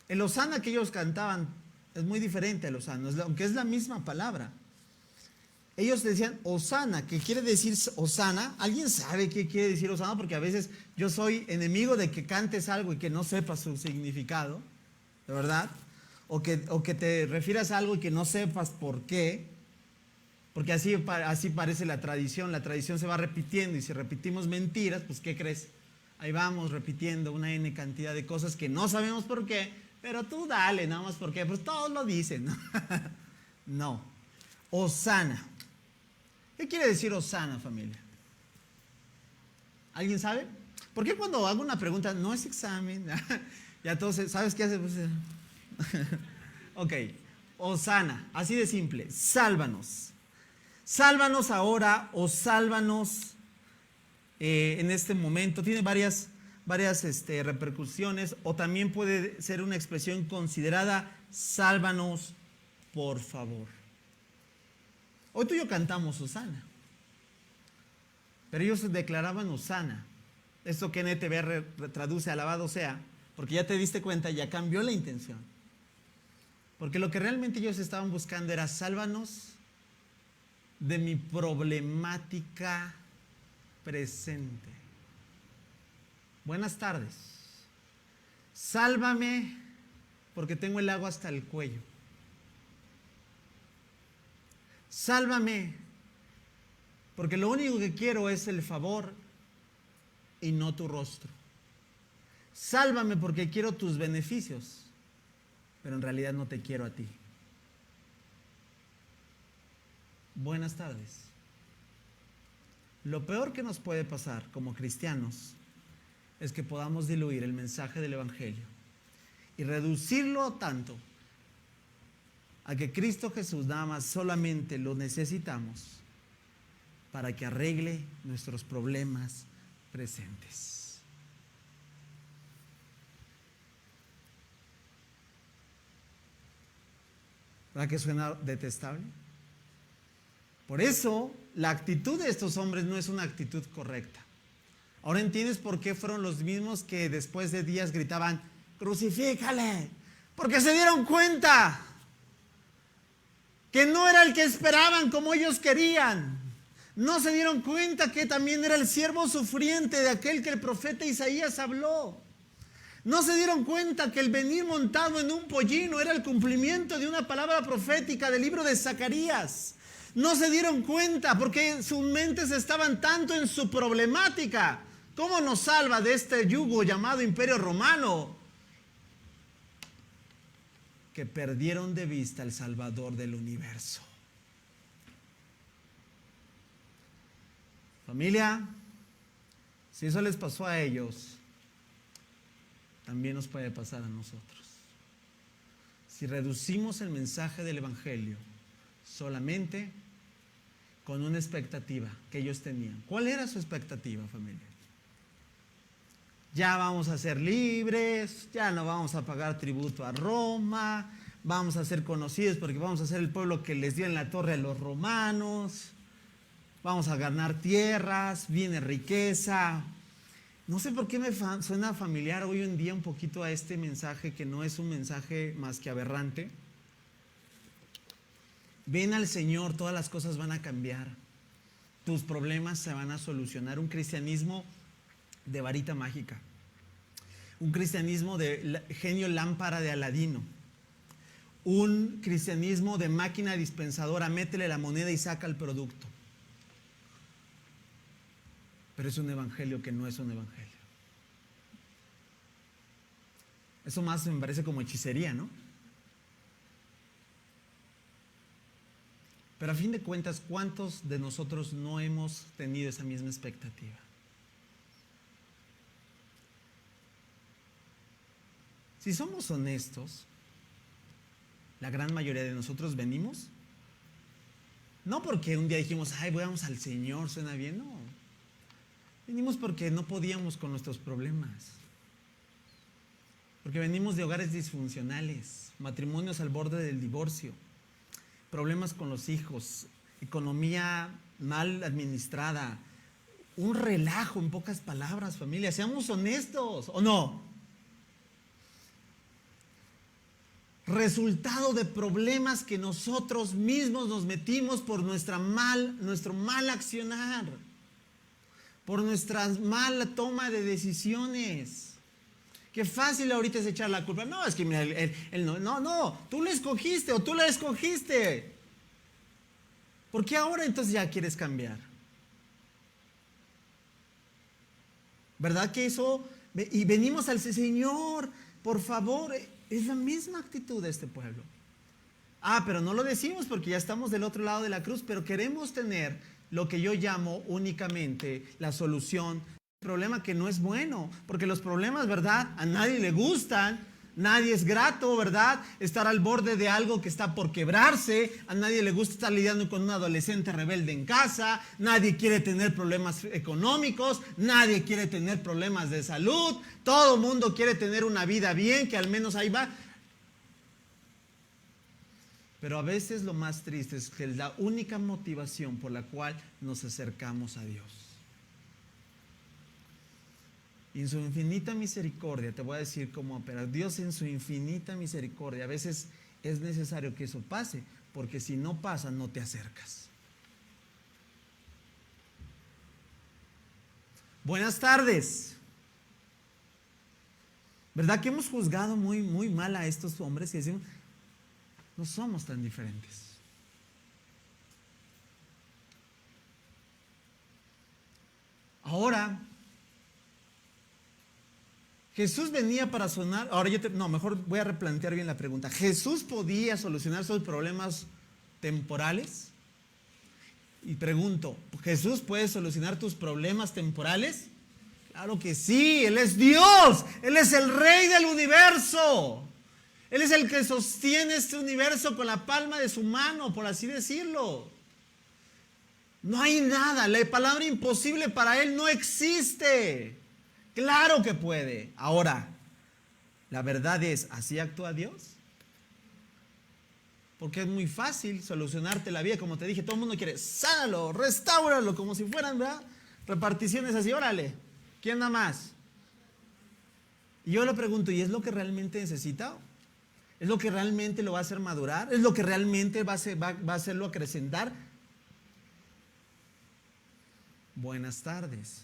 Speaker 1: el Hosana que ellos cantaban es muy diferente al Hosana, aunque es la misma palabra. Ellos decían Hosana, que quiere decir Hosana. ¿Alguien sabe qué quiere decir Hosana? Porque a veces yo soy enemigo de que cantes algo y que no sepas su significado, ¿de verdad? O que te refieras a algo y que no sepas por qué. Porque así parece la tradición se va repitiendo y si repetimos mentiras, pues ¿qué crees? Ahí vamos repitiendo una N cantidad de cosas que no sabemos por qué, pero tú dale, nada más por qué, pues todos lo dicen, ¿no? No, Hosana. ¿Qué quiere decir Hosana, familia? ¿Alguien sabe? ¿Por qué cuando hago una pregunta, no es examen? Ya todos, ¿sabes qué hace? Pues, ok, Hosana, así de simple, sálvanos. Sálvanos ahora o sálvanos en este momento. Tiene varias repercusiones o también puede ser una expresión considerada sálvanos por favor. Hoy tú y yo cantamos Hosana, pero ellos declaraban Hosana. Esto que NTV traduce alabado sea, porque ya te diste cuenta, ya cambió la intención. Porque lo que realmente ellos estaban buscando era sálvanos de mi problemática presente. Buenas tardes. Sálvame porque tengo el agua hasta el cuello. Sálvame porque lo único que quiero es el favor y no tu rostro. Sálvame porque quiero tus beneficios, pero en realidad no te quiero a ti. Buenas tardes. Lo peor que nos puede pasar como cristianos es que podamos diluir el mensaje del Evangelio y reducirlo tanto a que Cristo Jesús nada más solamente lo necesitamos para que arregle nuestros problemas presentes. ¿Verdad que suena detestable? Por eso, la actitud de estos hombres no es una actitud correcta. Ahora entiendes por qué fueron los mismos que después de días gritaban, crucifícale, porque se dieron cuenta que no era el que esperaban como ellos querían. No se dieron cuenta que también era el siervo sufriente de aquel que el profeta Isaías habló. No se dieron cuenta que el venir montado en un pollino era el cumplimiento de una palabra profética del libro de Zacarías. No se dieron cuenta porque sus mentes estaban tanto en su problemática. ¿Cómo nos salva de este yugo llamado Imperio Romano? que perdieron de vista al Salvador del universo. Familia, si eso les pasó a ellos, también nos puede pasar a nosotros. Si reducimos el mensaje del Evangelio solamente con una expectativa que ellos tenían. ¿Cuál era su expectativa, familia? Ya vamos a ser libres, ya no vamos a pagar tributo a Roma, vamos a ser conocidos porque vamos a ser el pueblo que les dio en la torre a los romanos, vamos a ganar tierras, viene riqueza. No sé por qué me suena familiar hoy en día un poquito a este mensaje, que no es un mensaje más que aberrante. Ven al Señor, todas las cosas van a cambiar, tus problemas se van a solucionar. Un cristianismo de varita mágica, un cristianismo de genio lámpara de Aladino, un cristianismo de máquina dispensadora, métele la moneda y saca el producto. Pero es un evangelio que no es un evangelio. Eso más me parece como hechicería, ¿no? Pero a fin de cuentas, ¿cuántos de nosotros no hemos tenido esa misma expectativa? Si somos honestos, la gran mayoría de nosotros venimos, no porque un día dijimos, ay, vamos al Señor, suena bien, no. Venimos porque no podíamos con nuestros problemas. Porque venimos de hogares disfuncionales, matrimonios al borde del divorcio, problemas con los hijos, economía mal administrada, un relajo, en pocas palabras, familia. Seamos honestos, ¿o no? Resultado de problemas que nosotros mismos nos metimos por nuestro mal accionar, por nuestra mala toma de decisiones. Qué fácil ahorita es echar la culpa. No, es que mira, él no, tú lo escogiste o tú la escogiste. ¿Por qué ahora entonces ya quieres cambiar? ¿Verdad que eso? Y venimos al Señor, por favor, es la misma actitud de este pueblo. Pero no lo decimos porque ya estamos del otro lado de la cruz, pero queremos tener lo que yo llamo únicamente la solución. Problema que no es bueno, porque los problemas, ¿verdad? A nadie le gustan, nadie es grato, ¿verdad? Estar al borde de algo que está por quebrarse, a nadie le gusta estar lidiando con un adolescente rebelde en casa, nadie quiere tener problemas económicos, nadie quiere tener problemas de salud, todo mundo quiere tener una vida bien, que al menos ahí va. Pero a veces lo más triste es que es la única motivación por la cual nos acercamos a Dios. Y en su infinita misericordia, te voy a decir cómo operar. Dios en su infinita misericordia, a veces es necesario que eso pase, porque si no pasa, no te acercas. Buenas tardes. ¿Verdad que hemos juzgado muy, muy mal a estos hombres y decimos, no somos tan diferentes? Ahora, Jesús venía para sonar. Ahora mejor voy a replantear bien la pregunta. ¿Jesús podía solucionar sus problemas temporales? Y pregunto, ¿Jesús puede solucionar tus problemas temporales? Claro que sí, Él es Dios, Él es el Rey del universo. Él es el que sostiene este universo con la palma de su mano, por así decirlo. No hay nada, la palabra imposible para Él no existe. Claro que puede. Ahora, la verdad es, ¿así actúa Dios? Porque es muy fácil solucionarte la vida, como te dije, todo el mundo quiere, sánalo, restáuralo, como si fueran, ¿verdad? Reparticiones así, órale, ¿quién da más? Y yo le pregunto, ¿y es lo que realmente necesita? ¿Es lo que realmente lo va a hacer madurar? ¿Es lo que realmente va a hacerlo acrecentar? Buenas tardes.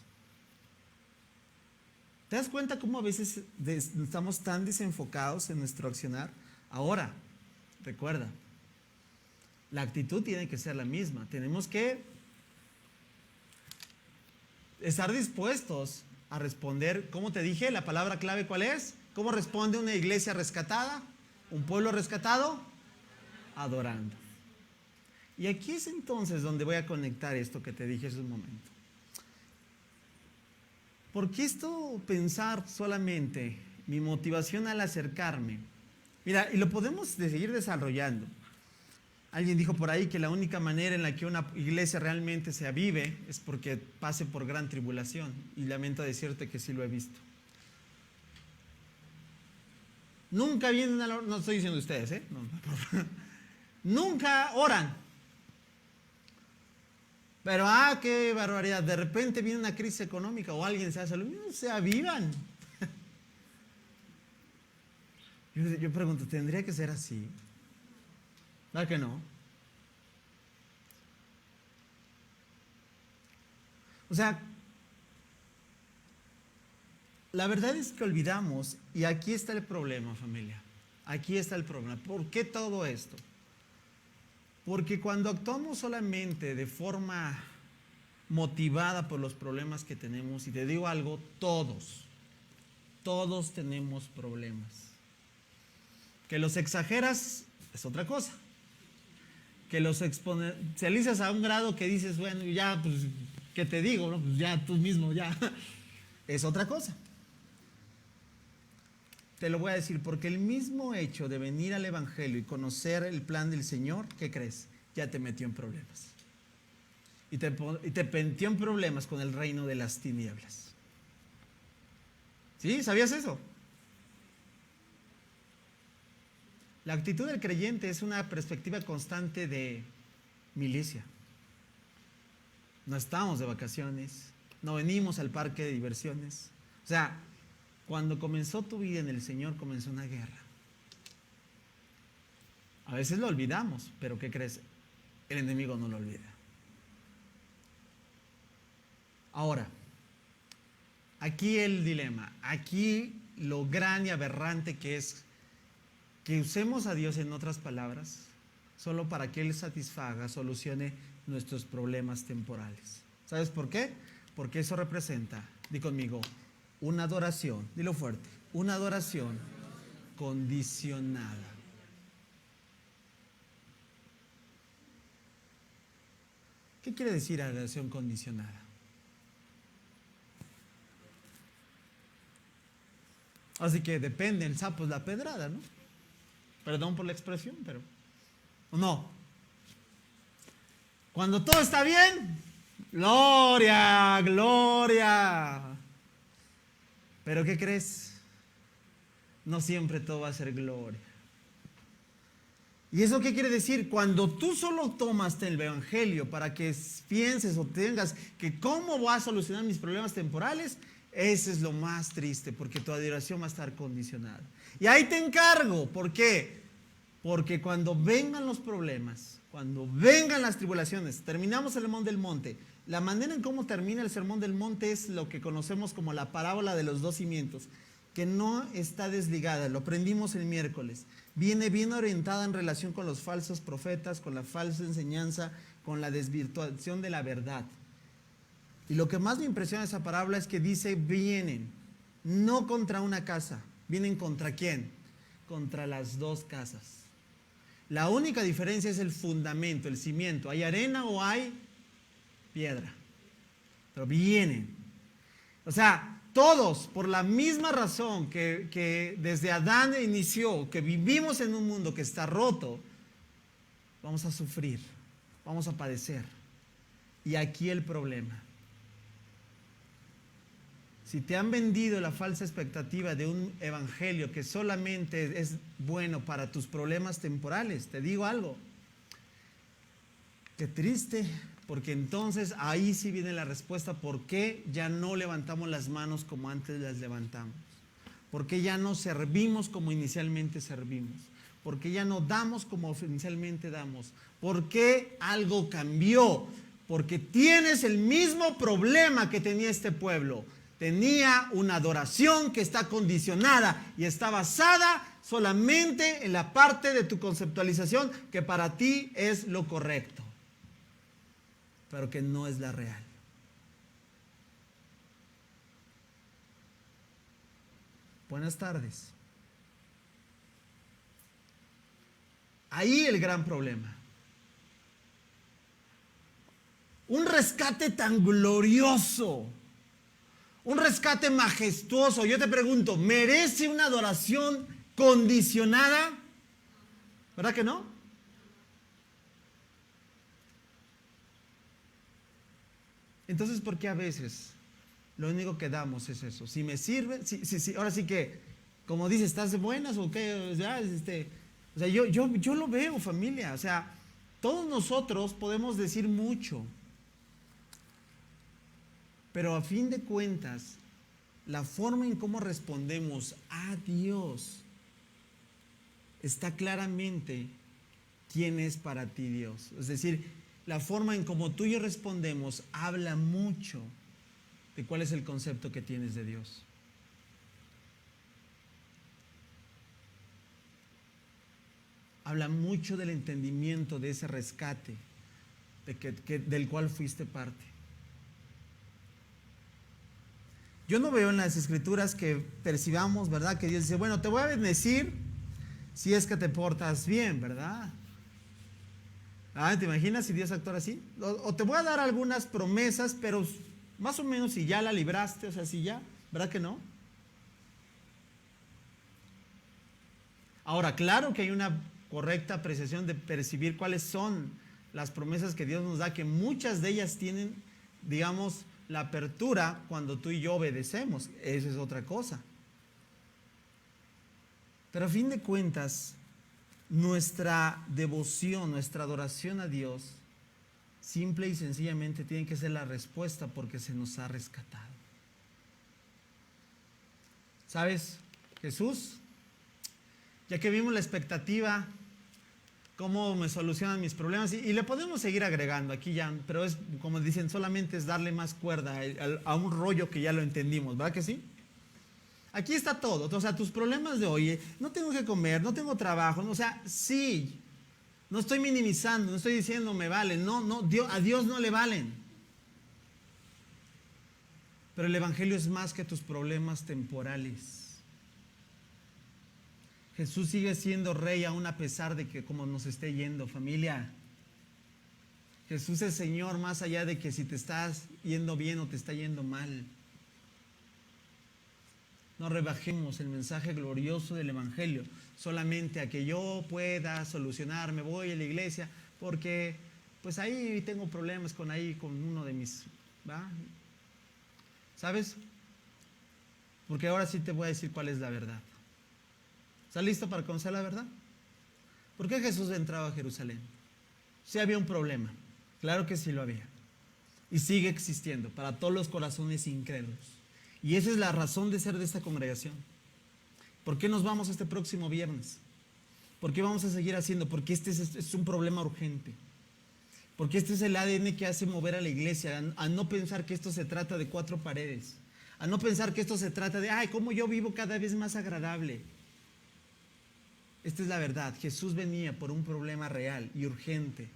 Speaker 1: ¿Te das cuenta cómo a veces estamos tan desenfocados en nuestro accionar? Ahora, recuerda, la actitud tiene que ser la misma. Tenemos que estar dispuestos a responder. ¿Cómo te dije? La palabra clave, ¿cuál es? ¿Cómo responde una iglesia rescatada? Un pueblo rescatado, adorando. Y aquí es entonces donde voy a conectar esto que te dije hace un momento. Porque esto, pensar solamente mi motivación al acercarme, mira, y lo podemos seguir desarrollando. Alguien dijo por ahí que la única manera en la que una iglesia realmente se avive es porque pase por gran tribulación. Y lamento decirte que sí lo he visto. Nunca vienen a la oración, no estoy diciendo ustedes, no, nunca oran. Pero, qué barbaridad, de repente viene una crisis económica o alguien se hace lo mismo, se avivan. Yo pregunto, ¿tendría que ser así? ¿Verdad que no? O sea, la verdad es que olvidamos, y aquí está el problema, familia. Aquí está el problema. ¿Por qué todo esto? Porque cuando actuamos solamente de forma motivada por los problemas que tenemos, y te digo algo, todos tenemos problemas. Que los exageras es otra cosa. Que los exponencializas a un grado que dices, bueno, ya, pues, ¿qué te digo? No? Pues ya tú mismo, ya. Es otra cosa. Te lo voy a decir, porque el mismo hecho de venir al Evangelio y conocer el plan del Señor, ¿qué crees? Ya te metió en problemas. Y te metió en problemas con el reino de las tinieblas. ¿Sí? ¿Sabías eso? La actitud del creyente es una perspectiva constante de milicia. No estamos de vacaciones, no venimos al parque de diversiones. O sea, cuando comenzó tu vida en el Señor, comenzó una guerra. A veces lo olvidamos, pero ¿qué crees? El enemigo no lo olvida. Ahora, aquí el dilema, aquí lo gran y aberrante que es que usemos a Dios, en otras palabras, solo para que Él satisfaga, solucione nuestros problemas temporales. ¿Sabes por qué? Porque eso representa, di conmigo, una adoración, dilo fuerte, una adoración condicionada. ¿Qué quiere decir adoración condicionada? Así que depende, el sapo es la pedrada, ¿no? Perdón por la expresión, pero no. Cuando todo está bien, gloria, gloria. Pero ¿qué crees? No siempre todo va a ser gloria. ¿Y eso qué quiere decir? Cuando tú solo tomas el Evangelio para que pienses o tengas que cómo voy a solucionar mis problemas temporales, ese es lo más triste, porque tu adoración va a estar condicionada. Y ahí te encargo, ¿por qué? Porque cuando vengan los problemas, cuando vengan las tribulaciones, terminamos el sermón del monte. La manera en cómo termina el sermón del monte es lo que conocemos como la parábola de los dos cimientos, que no está desligada, lo aprendimos el miércoles. Viene bien orientada en relación con los falsos profetas, con la falsa enseñanza, con la desvirtuación de la verdad. Y lo que más me impresiona de esa parábola es que dice, vienen, no contra una casa, vienen contra ¿quién? Contra las dos casas. La única diferencia es el fundamento, el cimiento. ¿Hay arena o hay piedra? Pero vienen. O sea, todos, por la misma razón que desde Adán inició, que vivimos en un mundo que está roto, vamos a sufrir, vamos a padecer. Y aquí el problema. Si te han vendido la falsa expectativa de un evangelio que solamente es bueno para tus problemas temporales, te digo algo. Qué triste, porque entonces ahí sí viene la respuesta por qué ya no levantamos las manos como antes las levantamos. ¿Por qué ya no servimos como inicialmente servimos? ¿Por qué ya no damos como inicialmente damos? ¿Por qué algo cambió? Porque tienes el mismo problema que tenía este pueblo. Tenía una adoración que está condicionada y está basada solamente en la parte de tu conceptualización que para ti es lo correcto, pero que no es la real. Buenas tardes. Ahí el gran problema. Un rescate tan glorioso, un rescate majestuoso. Yo te pregunto, ¿merece una adoración condicionada? ¿Verdad que no? Entonces, ¿por qué a veces lo único que damos es eso? Si me sirve, ahora sí que, como dices, ¿estás de buenas o qué? O sea, yo lo veo, familia. O sea, todos nosotros podemos decir mucho, pero a fin de cuentas, la forma en cómo respondemos a Dios está claramente quién es para ti Dios. Es decir, la forma en cómo tú y yo respondemos habla mucho de cuál es el concepto que tienes de Dios. Habla mucho del entendimiento de ese rescate del cual fuiste parte. Yo no veo en las escrituras que percibamos, ¿verdad? Que Dios dice, bueno, te voy a bendecir si es que te portas bien, ¿verdad? ¿Te imaginas si Dios actuara así? O te voy a dar algunas promesas, pero más o menos si ya la libraste, o sea, si ya, ¿verdad que no? Ahora, claro que hay una correcta apreciación de percibir cuáles son las promesas que Dios nos da, que muchas de ellas tienen, digamos, la apertura cuando tú y yo obedecemos. Eso es otra cosa. Pero a fin de cuentas, nuestra devoción, nuestra adoración a Dios, simple y sencillamente tiene que ser la respuesta porque se nos ha rescatado. ¿Sabes? Jesús, ya que vimos la expectativa, cómo me solucionan mis problemas, y le podemos seguir agregando aquí ya, pero es como dicen, solamente es darle más cuerda a un rollo que ya lo entendimos, ¿verdad que sí? Aquí está todo, o sea, tus problemas de hoy, no tengo que comer, no tengo trabajo, o sea, sí, no estoy minimizando, no estoy diciendo me valen, no, a Dios no le valen. Pero el Evangelio es más que tus problemas temporales. Jesús sigue siendo rey aún a pesar de que como nos esté yendo, familia. Jesús es Señor más allá de que si te estás yendo bien o te está yendo mal. No rebajemos el mensaje glorioso del Evangelio solamente a que yo pueda solucionar, me voy a la iglesia porque pues ahí tengo problemas con uno de mis, ¿va? ¿Sabes? Porque ahora sí te voy a decir cuál es la verdad. ¿Estás listo para conocer la verdad? ¿Por qué Jesús entraba a Jerusalén? Sí había un problema, claro que sí lo había. Y sigue existiendo para todos los corazones incrédulos. Y esa es la razón de ser de esta congregación. ¿Por qué nos vamos este próximo viernes? ¿Por qué vamos a seguir haciendo? Porque este es un problema urgente. Porque este es el ADN que hace mover a la iglesia, a no pensar que esto se trata de cuatro paredes, a no pensar que esto se trata de, cómo yo vivo cada vez más agradable. Esta es la verdad. Jesús venía por un problema real y urgente.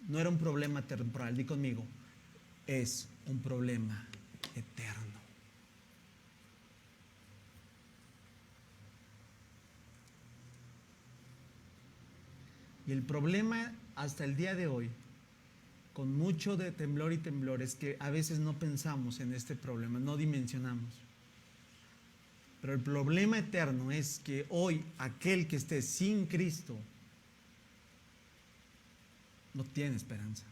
Speaker 1: No era un problema temporal. Di conmigo, es un problema eterno. Y el problema hasta el día de hoy, con mucho de temblor y temblor, es que a veces no pensamos en este problema, no dimensionamos. Pero el problema eterno es que hoy aquel que esté sin Cristo no tiene esperanza.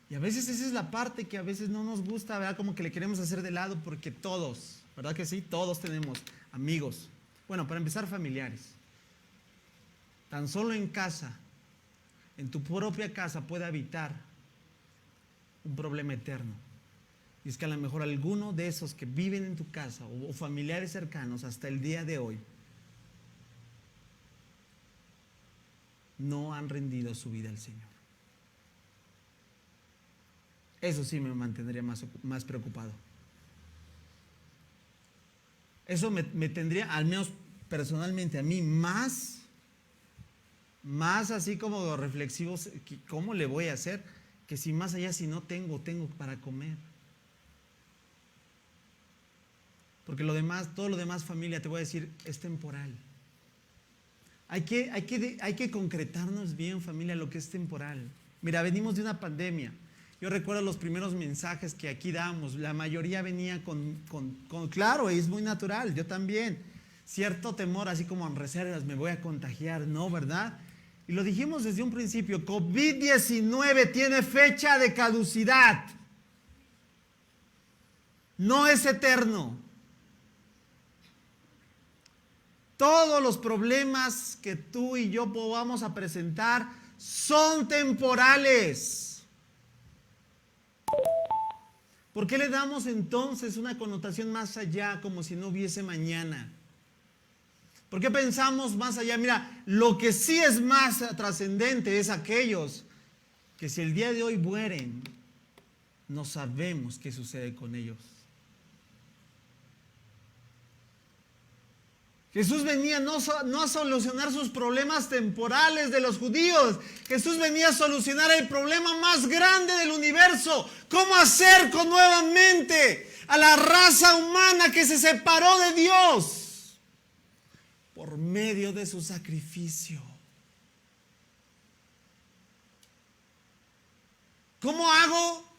Speaker 1: Y a veces esa es la parte que a veces no nos gusta, ¿verdad? Como que le queremos hacer de lado porque todos, ¿verdad que sí? Todos tenemos amigos. Bueno, para empezar, familiares. Tan solo en casa, en tu propia casa puede habitar un problema eterno. Y es que a lo mejor alguno de esos que viven en tu casa o familiares cercanos hasta el día de hoy no han rendido su vida al Señor. Eso sí me mantendría más preocupado. Eso me tendría, al menos personalmente, a mí más así como reflexivos, ¿cómo le voy a hacer? Que si más allá, si no tengo para comer. Porque todo lo demás, familia, te voy a decir, es temporal. Hay que concretarnos bien, familia, lo que es temporal. Mira, venimos de una pandemia. Yo recuerdo los primeros mensajes que aquí damos. La mayoría venía claro, es muy natural, yo también. Cierto temor, así como en reservas, me voy a contagiar, ¿no? ¿Verdad? Y lo dijimos desde un principio, COVID-19 tiene fecha de caducidad. No es eterno. Todos los problemas que tú y yo vamos a presentar son temporales. ¿Por qué le damos entonces una connotación más allá, como si no hubiese mañana? ¿Por qué pensamos más allá? Mira, lo que sí es más trascendente es aquellos que si el día de hoy mueren, no sabemos qué sucede con ellos. Jesús venía no a solucionar sus problemas temporales de los judíos. Jesús venía a solucionar el problema más grande del universo. ¿Cómo hacer con nuevamente a la raza humana que se separó de Dios? Por medio de su sacrificio. ¿Cómo hago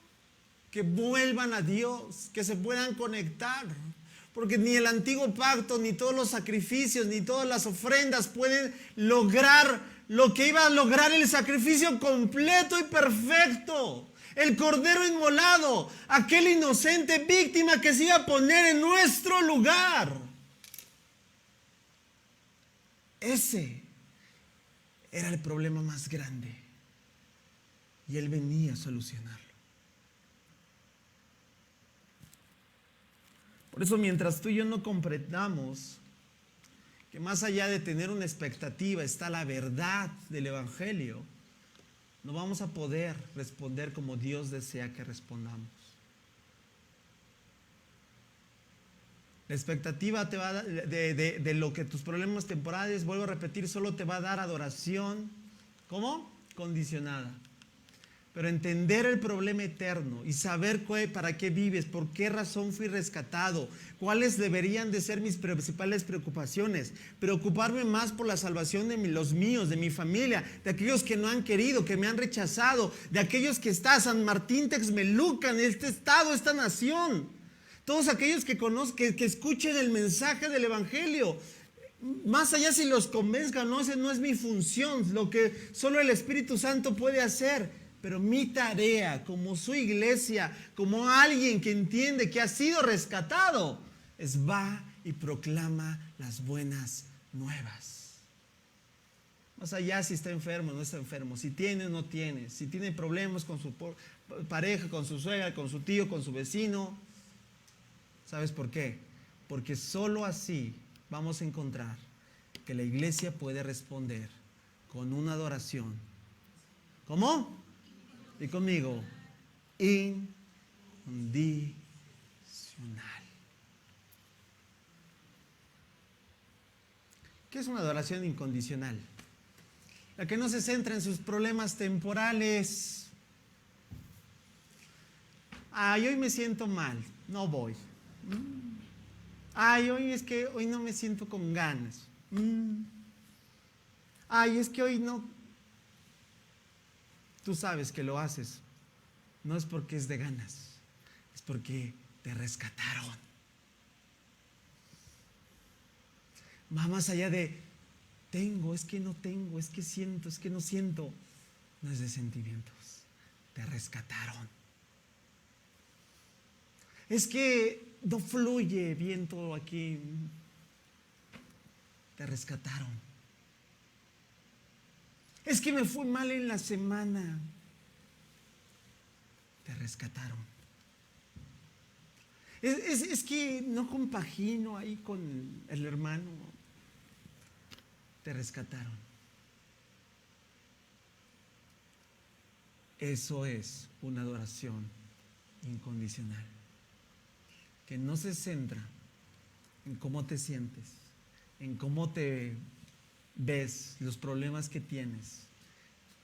Speaker 1: que vuelvan a Dios, que se puedan conectar? Porque ni el antiguo pacto, ni todos los sacrificios, ni todas las ofrendas pueden lograr lo que iba a lograr el sacrificio completo y perfecto. El cordero inmolado, aquel inocente víctima que se iba a poner en nuestro lugar. Ese era el problema más grande. Y Él venía a solucionarlo. Por eso, mientras tú y yo no comprendamos que más allá de tener una expectativa está la verdad del Evangelio, no vamos a poder responder como Dios desea que respondamos. La expectativa te va a dar de lo que tus problemas temporales, vuelvo a repetir, solo te va a dar adoración. ¿Cómo? Condicionada. Pero entender el problema eterno y saber para qué vives, por qué razón fui rescatado, cuáles deberían de ser mis principales preocupaciones. Preocuparme más por la salvación de los míos, de mi familia, de aquellos que no han querido, que me han rechazado, de aquellos que está San Martín Texmelucan, este estado, esta nación. Todos aquellos que conozcan, que escuchen el mensaje del Evangelio. Más allá si los convenzcan, no, esa no es mi función, lo que solo el Espíritu Santo puede hacer. Pero mi tarea como su iglesia, como alguien que entiende que ha sido rescatado, es va y proclama las buenas nuevas. Más allá si está enfermo o no está enfermo, si tiene o no tiene, si tiene problemas con su pareja, con su suegra, con su tío, con su vecino. ¿Sabes por qué? Porque solo así vamos a encontrar que la iglesia puede responder con una adoración. ¿Cómo? Y conmigo, incondicional. ¿Qué es una adoración incondicional? La que no se centra en sus problemas temporales. Ay, hoy me siento mal, no voy. Ay, hoy no me siento con ganas. Ay, es que hoy no. Tú sabes que lo haces, no es porque es de ganas, es porque te rescataron. Va más allá de tengo, es que no tengo, es que siento, es que no siento. No es de sentimientos, te rescataron. Es que no fluye bien todo aquí, te rescataron. Es que me fue mal en la semana. Te rescataron. Es que no compagino ahí con el hermano. Te rescataron. Eso es una adoración incondicional. Que no se centra en cómo te sientes, en cómo te ves, los problemas que tienes.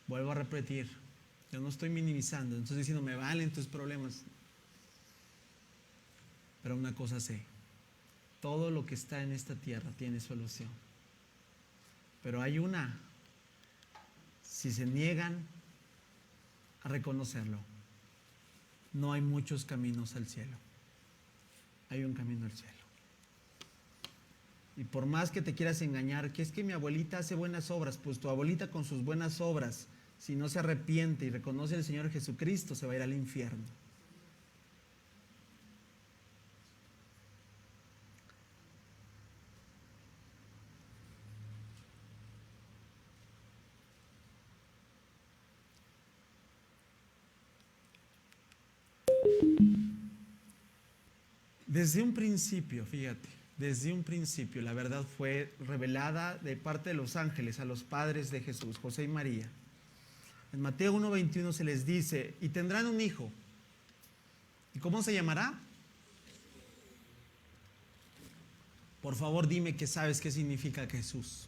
Speaker 1: Vuelvo a repetir, yo no estoy minimizando, no estoy diciendo me valen tus problemas, pero una cosa sé, todo lo que está en esta tierra tiene solución. Pero hay una, si se niegan a reconocerlo, no hay muchos caminos al cielo. Hay un camino al cielo. Y por más que te quieras engañar, que es que mi abuelita hace buenas obras, pues tu abuelita con sus buenas obras, si no se arrepiente y reconoce al Señor Jesucristo, se va a ir al infierno. Desde un principio, fíjate, desde un principio la verdad fue revelada de parte de los ángeles a los padres de Jesús, José y María. En Mateo 1:21 se les dice, y tendrán un hijo. ¿Y cómo se llamará? Por favor, dime que sabes qué significa Jesús.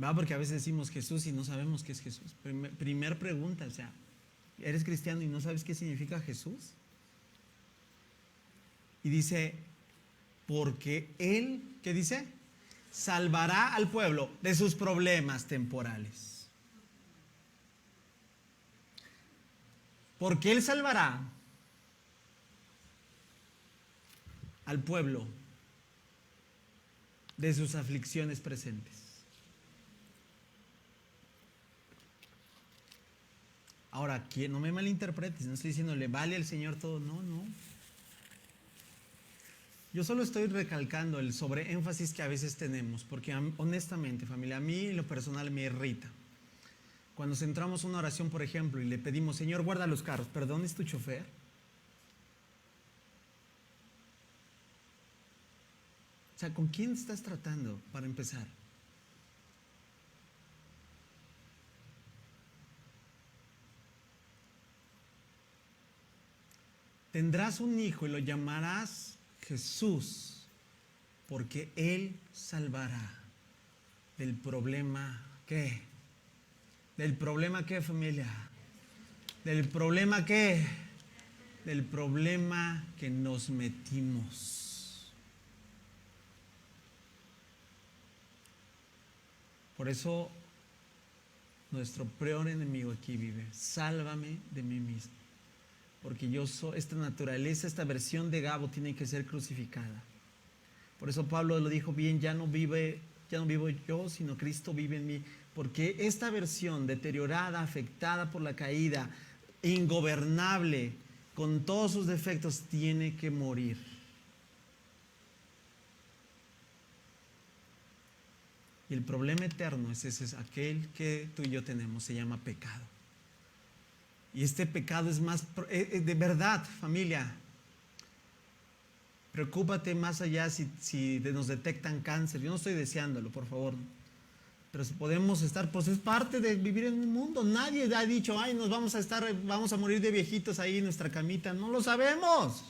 Speaker 1: ¿Va? Porque a veces decimos Jesús y no sabemos qué es Jesús. Primer pregunta, o sea, ¿eres cristiano y no sabes qué significa Jesús? Y dice, porque Él, ¿qué dice? Salvará al pueblo de sus problemas temporales. Porque Él salvará al pueblo de sus aflicciones presentes. Ahora, no me malinterpretes, no estoy diciendo le vale al Señor todo, no. Yo solo estoy recalcando el sobreénfasis que a veces tenemos, porque honestamente, familia, a mí en lo personal me irrita. Cuando centramos una oración, por ejemplo, y le pedimos, Señor, guarda los carros, ¿perdón, es tu chofer? O sea, ¿con quién estás tratando para empezar? Tendrás un hijo y lo llamarás Jesús, porque Él salvará del problema, ¿qué? ¿Del problema qué, familia? ¿Del problema qué? Del problema que nos metimos. Por eso, nuestro peor enemigo aquí vive. Sálvame de mí mismo. Porque yo soy, esta naturaleza, esta versión de Gabo tiene que ser crucificada. Por eso Pablo lo dijo bien, ya no vivo yo, sino Cristo vive en mí. Porque esta versión deteriorada, afectada por la caída, ingobernable, con todos sus defectos, tiene que morir. Y el problema eterno es aquel que tú y yo tenemos, se llama pecado. Y este pecado es más, de verdad, familia, preocúpate más allá si nos detectan cáncer. Yo no estoy deseándolo, por favor. Pero si podemos estar, pues es parte de vivir en un mundo. Nadie ha dicho, ay, vamos a morir de viejitos ahí en nuestra camita. No lo sabemos.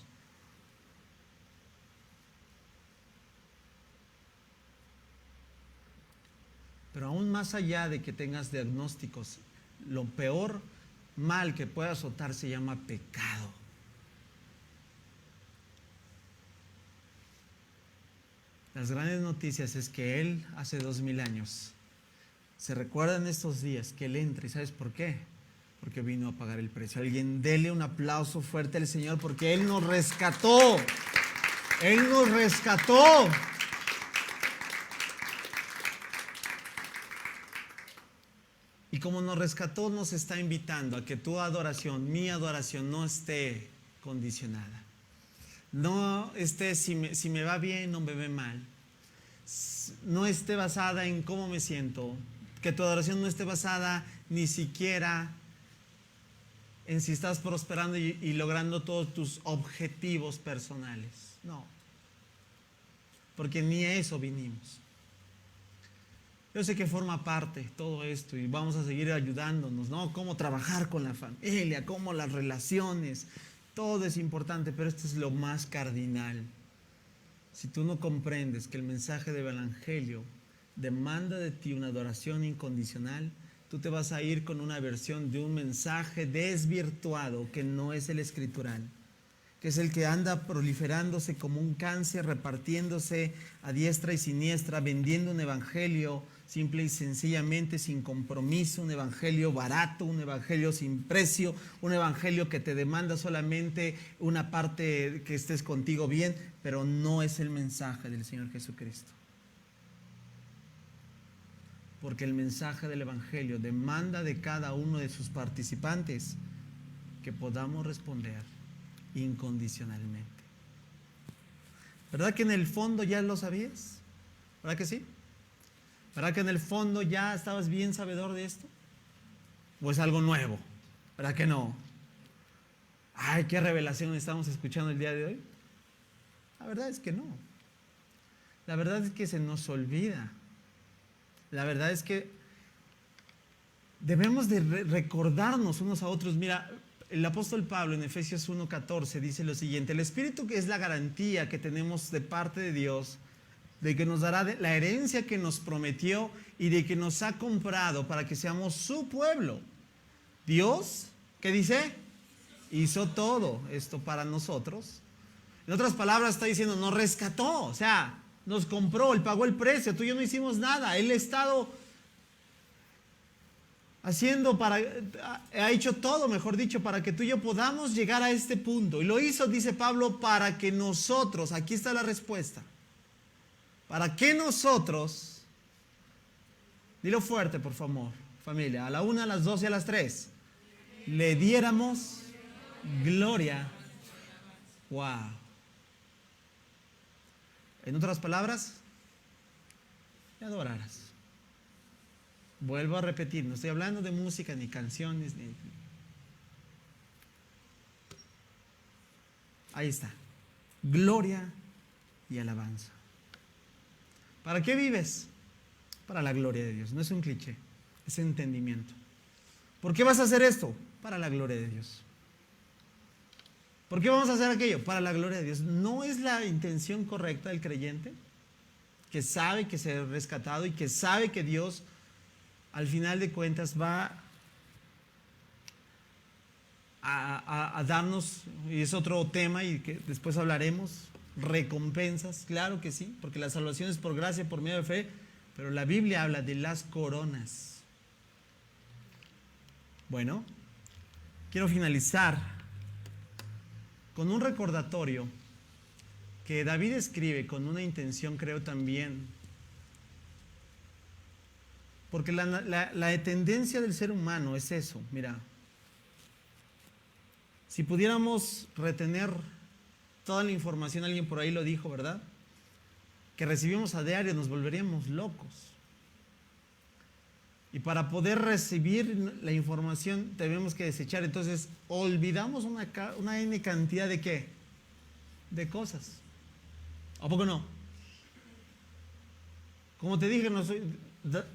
Speaker 1: Pero aún más allá de que tengas diagnósticos, lo peor mal que pueda azotar se llama pecado. Las grandes noticias es que Él hace 2000 años, se recuerdan estos días que Él entra, ¿y sabes por qué? Porque vino a pagar el precio. Alguien dele un aplauso fuerte al Señor porque Él nos rescató. Él nos rescató. Y como nos rescató, nos está invitando a que tu adoración, mi adoración, no esté condicionada. No esté si me va bien o me ve mal. No esté basada en cómo me siento. Que tu adoración no esté basada ni siquiera en si estás prosperando y logrando todos tus objetivos personales. No. Porque ni a eso vinimos. Yo sé que forma parte todo esto y vamos a seguir ayudándonos, ¿no? Cómo trabajar con la familia, cómo las relaciones, todo es importante, pero esto es lo más cardinal. Si tú no comprendes que el mensaje del Evangelio demanda de ti una adoración incondicional, tú te vas a ir con una versión de un mensaje desvirtuado que no es el escritural. que es el que anda proliferándose como un cáncer, repartiéndose a diestra y siniestra, vendiendo un evangelio simple y sencillamente sin compromiso, un evangelio barato, un evangelio sin precio, un evangelio que te demanda solamente una parte que estés contigo bien, pero no es el mensaje del Señor Jesucristo. Porque el mensaje del evangelio demanda de cada uno de sus participantes que podamos responder incondicionalmente. ¿Verdad que en el fondo ya lo sabías? ¿Verdad que sí? ¿Verdad que en el fondo ya estabas bien sabedor de esto? ¿O es algo nuevo? ¿Verdad que no? Ay, qué revelación estamos escuchando el día de hoy. La verdad es que no. La verdad es que se nos olvida. La verdad es que debemos de recordarnos unos a otros. Mira, el apóstol Pablo en Efesios 1:14 dice lo siguiente: el Espíritu, que es la garantía que tenemos de parte de Dios, de que nos dará la herencia que nos prometió y de que nos ha comprado para que seamos su pueblo. Dios, ¿qué dice? Hizo todo esto para nosotros. En otras palabras está diciendo, nos rescató, o sea, nos compró, Él pagó el precio, tú y yo no hicimos nada, Él ha estado haciendo ha hecho todo, mejor dicho, para que tú y yo podamos llegar a este punto. Y lo hizo, dice Pablo, para que nosotros, aquí está la respuesta, para que nosotros, dilo fuerte por favor, familia, a la 1, a las 2 y a las 3, le diéramos gloria. Wow. En otras palabras, le adoraras. Vuelvo a repetir, no estoy hablando de música, ni canciones, ni... Ahí está. Gloria y alabanza. ¿Para qué vives? Para la gloria de Dios. No es un cliché, es entendimiento. ¿Por qué vas a hacer esto? Para la gloria de Dios. ¿Por qué vamos a hacer aquello? Para la gloria de Dios. ¿No es la intención correcta del creyente? Que sabe que se ha rescatado y que sabe que Dios, al final de cuentas, va a darnos, y es otro tema y que después hablaremos, recompensas. Claro que sí, porque la salvación es por gracia, por medio de fe, pero la Biblia habla de las coronas. Bueno, quiero finalizar con un recordatorio que David escribe con una intención, creo también, porque la tendencia del ser humano es eso. Mira, si pudiéramos retener toda la información, alguien por ahí lo dijo, ¿verdad?, que recibimos a diario, nos volveríamos locos. Y para poder recibir la información tenemos que desechar. Entonces olvidamos una N cantidad de ¿qué? De cosas. ¿A poco no? Como te dije, no estoy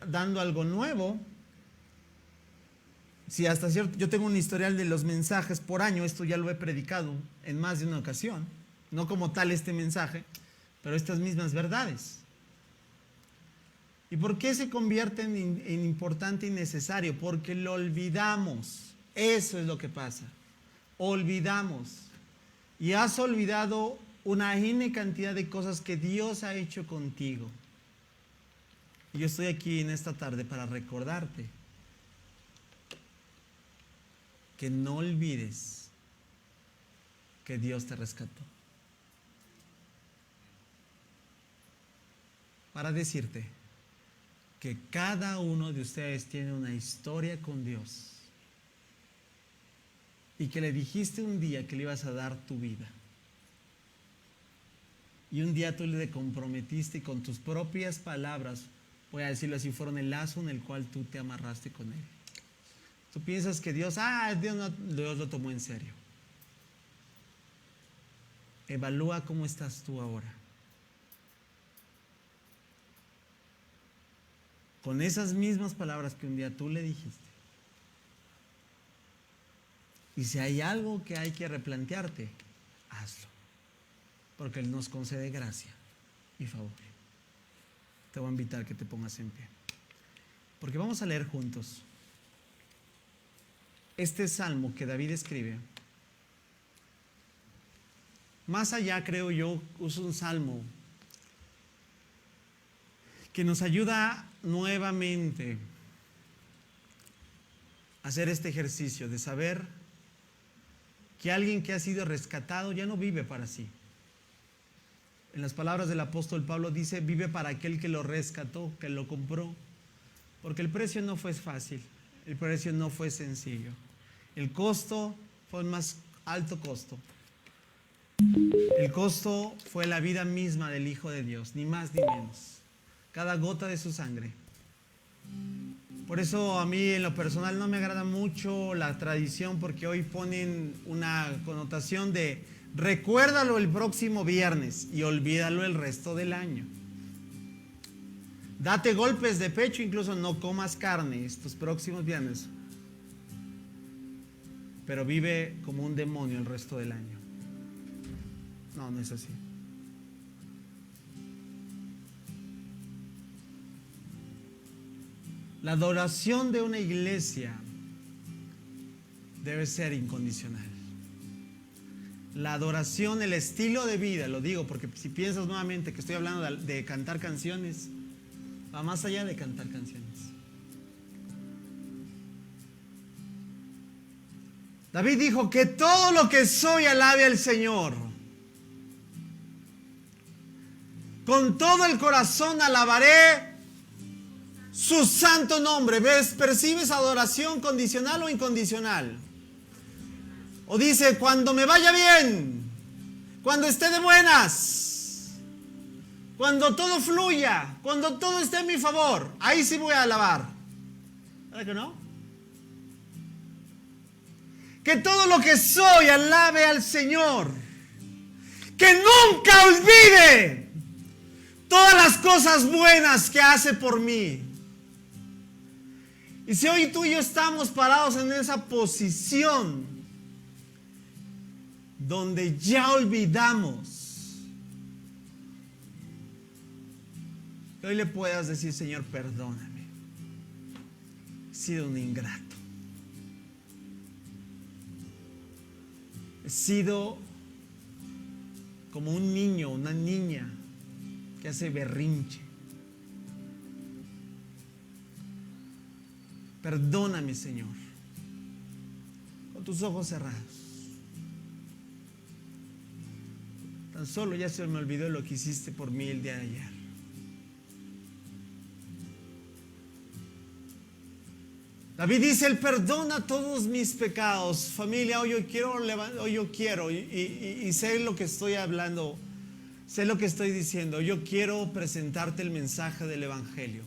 Speaker 1: dando algo nuevo. Si hasta cierto, yo tengo un historial de los mensajes por año, esto ya lo he predicado en más de una ocasión. No como tal este mensaje, pero estas mismas verdades. ¿Y por qué se convierte en importante y necesario? Porque lo olvidamos. Eso es lo que pasa. Olvidamos. Y has olvidado una N cantidad de cosas que Dios ha hecho contigo. Y yo estoy aquí en esta tarde para recordarte que no olvides que Dios te rescató. Para decirte que cada uno de ustedes tiene una historia con Dios y que le dijiste un día que le ibas a dar tu vida. Y un día tú le comprometiste y con tus propias palabras, voy a decirlo así, fueron el lazo en el cual tú te amarraste con Él. Tú piensas que Dios lo tomó en serio. Evalúa cómo estás tú ahora. Con esas mismas palabras que un día tú le dijiste. Y si hay algo que hay que replantearte, hazlo. Porque Él nos concede gracia y favor. Te voy a invitar a que te pongas en pie. Porque vamos a leer juntos este salmo que David escribe más allá, creo yo, uso un salmo que nos ayuda nuevamente a hacer este ejercicio de saber que alguien que ha sido rescatado ya no vive para sí. En las palabras del apóstol Pablo dice, vive para aquel que lo rescató, que lo compró. Porque el precio no fue fácil, el precio no fue sencillo. El costo fue el más alto costo. El costo fue la vida misma del Hijo de Dios, ni más ni menos. Cada gota de su sangre. Por eso a mí en lo personal no me agrada mucho la tradición, porque hoy ponen una connotación de recuérdalo el próximo viernes y olvídalo el resto del año. Date golpes de pecho, incluso no comas carne estos próximos viernes, pero vive como un demonio el resto del año. No, no es así. La adoración de una iglesia debe ser incondicional. La adoración, el estilo de vida, lo digo porque si piensas nuevamente que estoy hablando de cantar canciones, va más allá de cantar canciones. David dijo que todo lo que soy alabe al Señor. Con todo el corazón alabaré su santo nombre. ¿Ves? ¿Percibes adoración condicional o incondicional? O dice, cuando me vaya bien, cuando esté de buenas, cuando todo fluya, cuando todo esté a mi favor, ahí sí voy a alabar. ¿Verdad que no? Que todo lo que soy alabe al Señor. Que nunca olvide todas las cosas buenas que hace por mí. Y si hoy tú y yo estamos parados en esa posición donde ya olvidamos, que hoy le puedas decir, Señor, perdóname, he sido un ingrato, he sido como un niño, una niña que hace berrinche. Perdóname, Señor, con tus ojos cerrados. Tan solo ya se me olvidó lo que hiciste por mí el día de ayer. David dice, Él perdona todos mis pecados. Familia, hoy yo quiero y sé lo que estoy hablando, sé lo que estoy diciendo. Yo quiero presentarte el mensaje del Evangelio.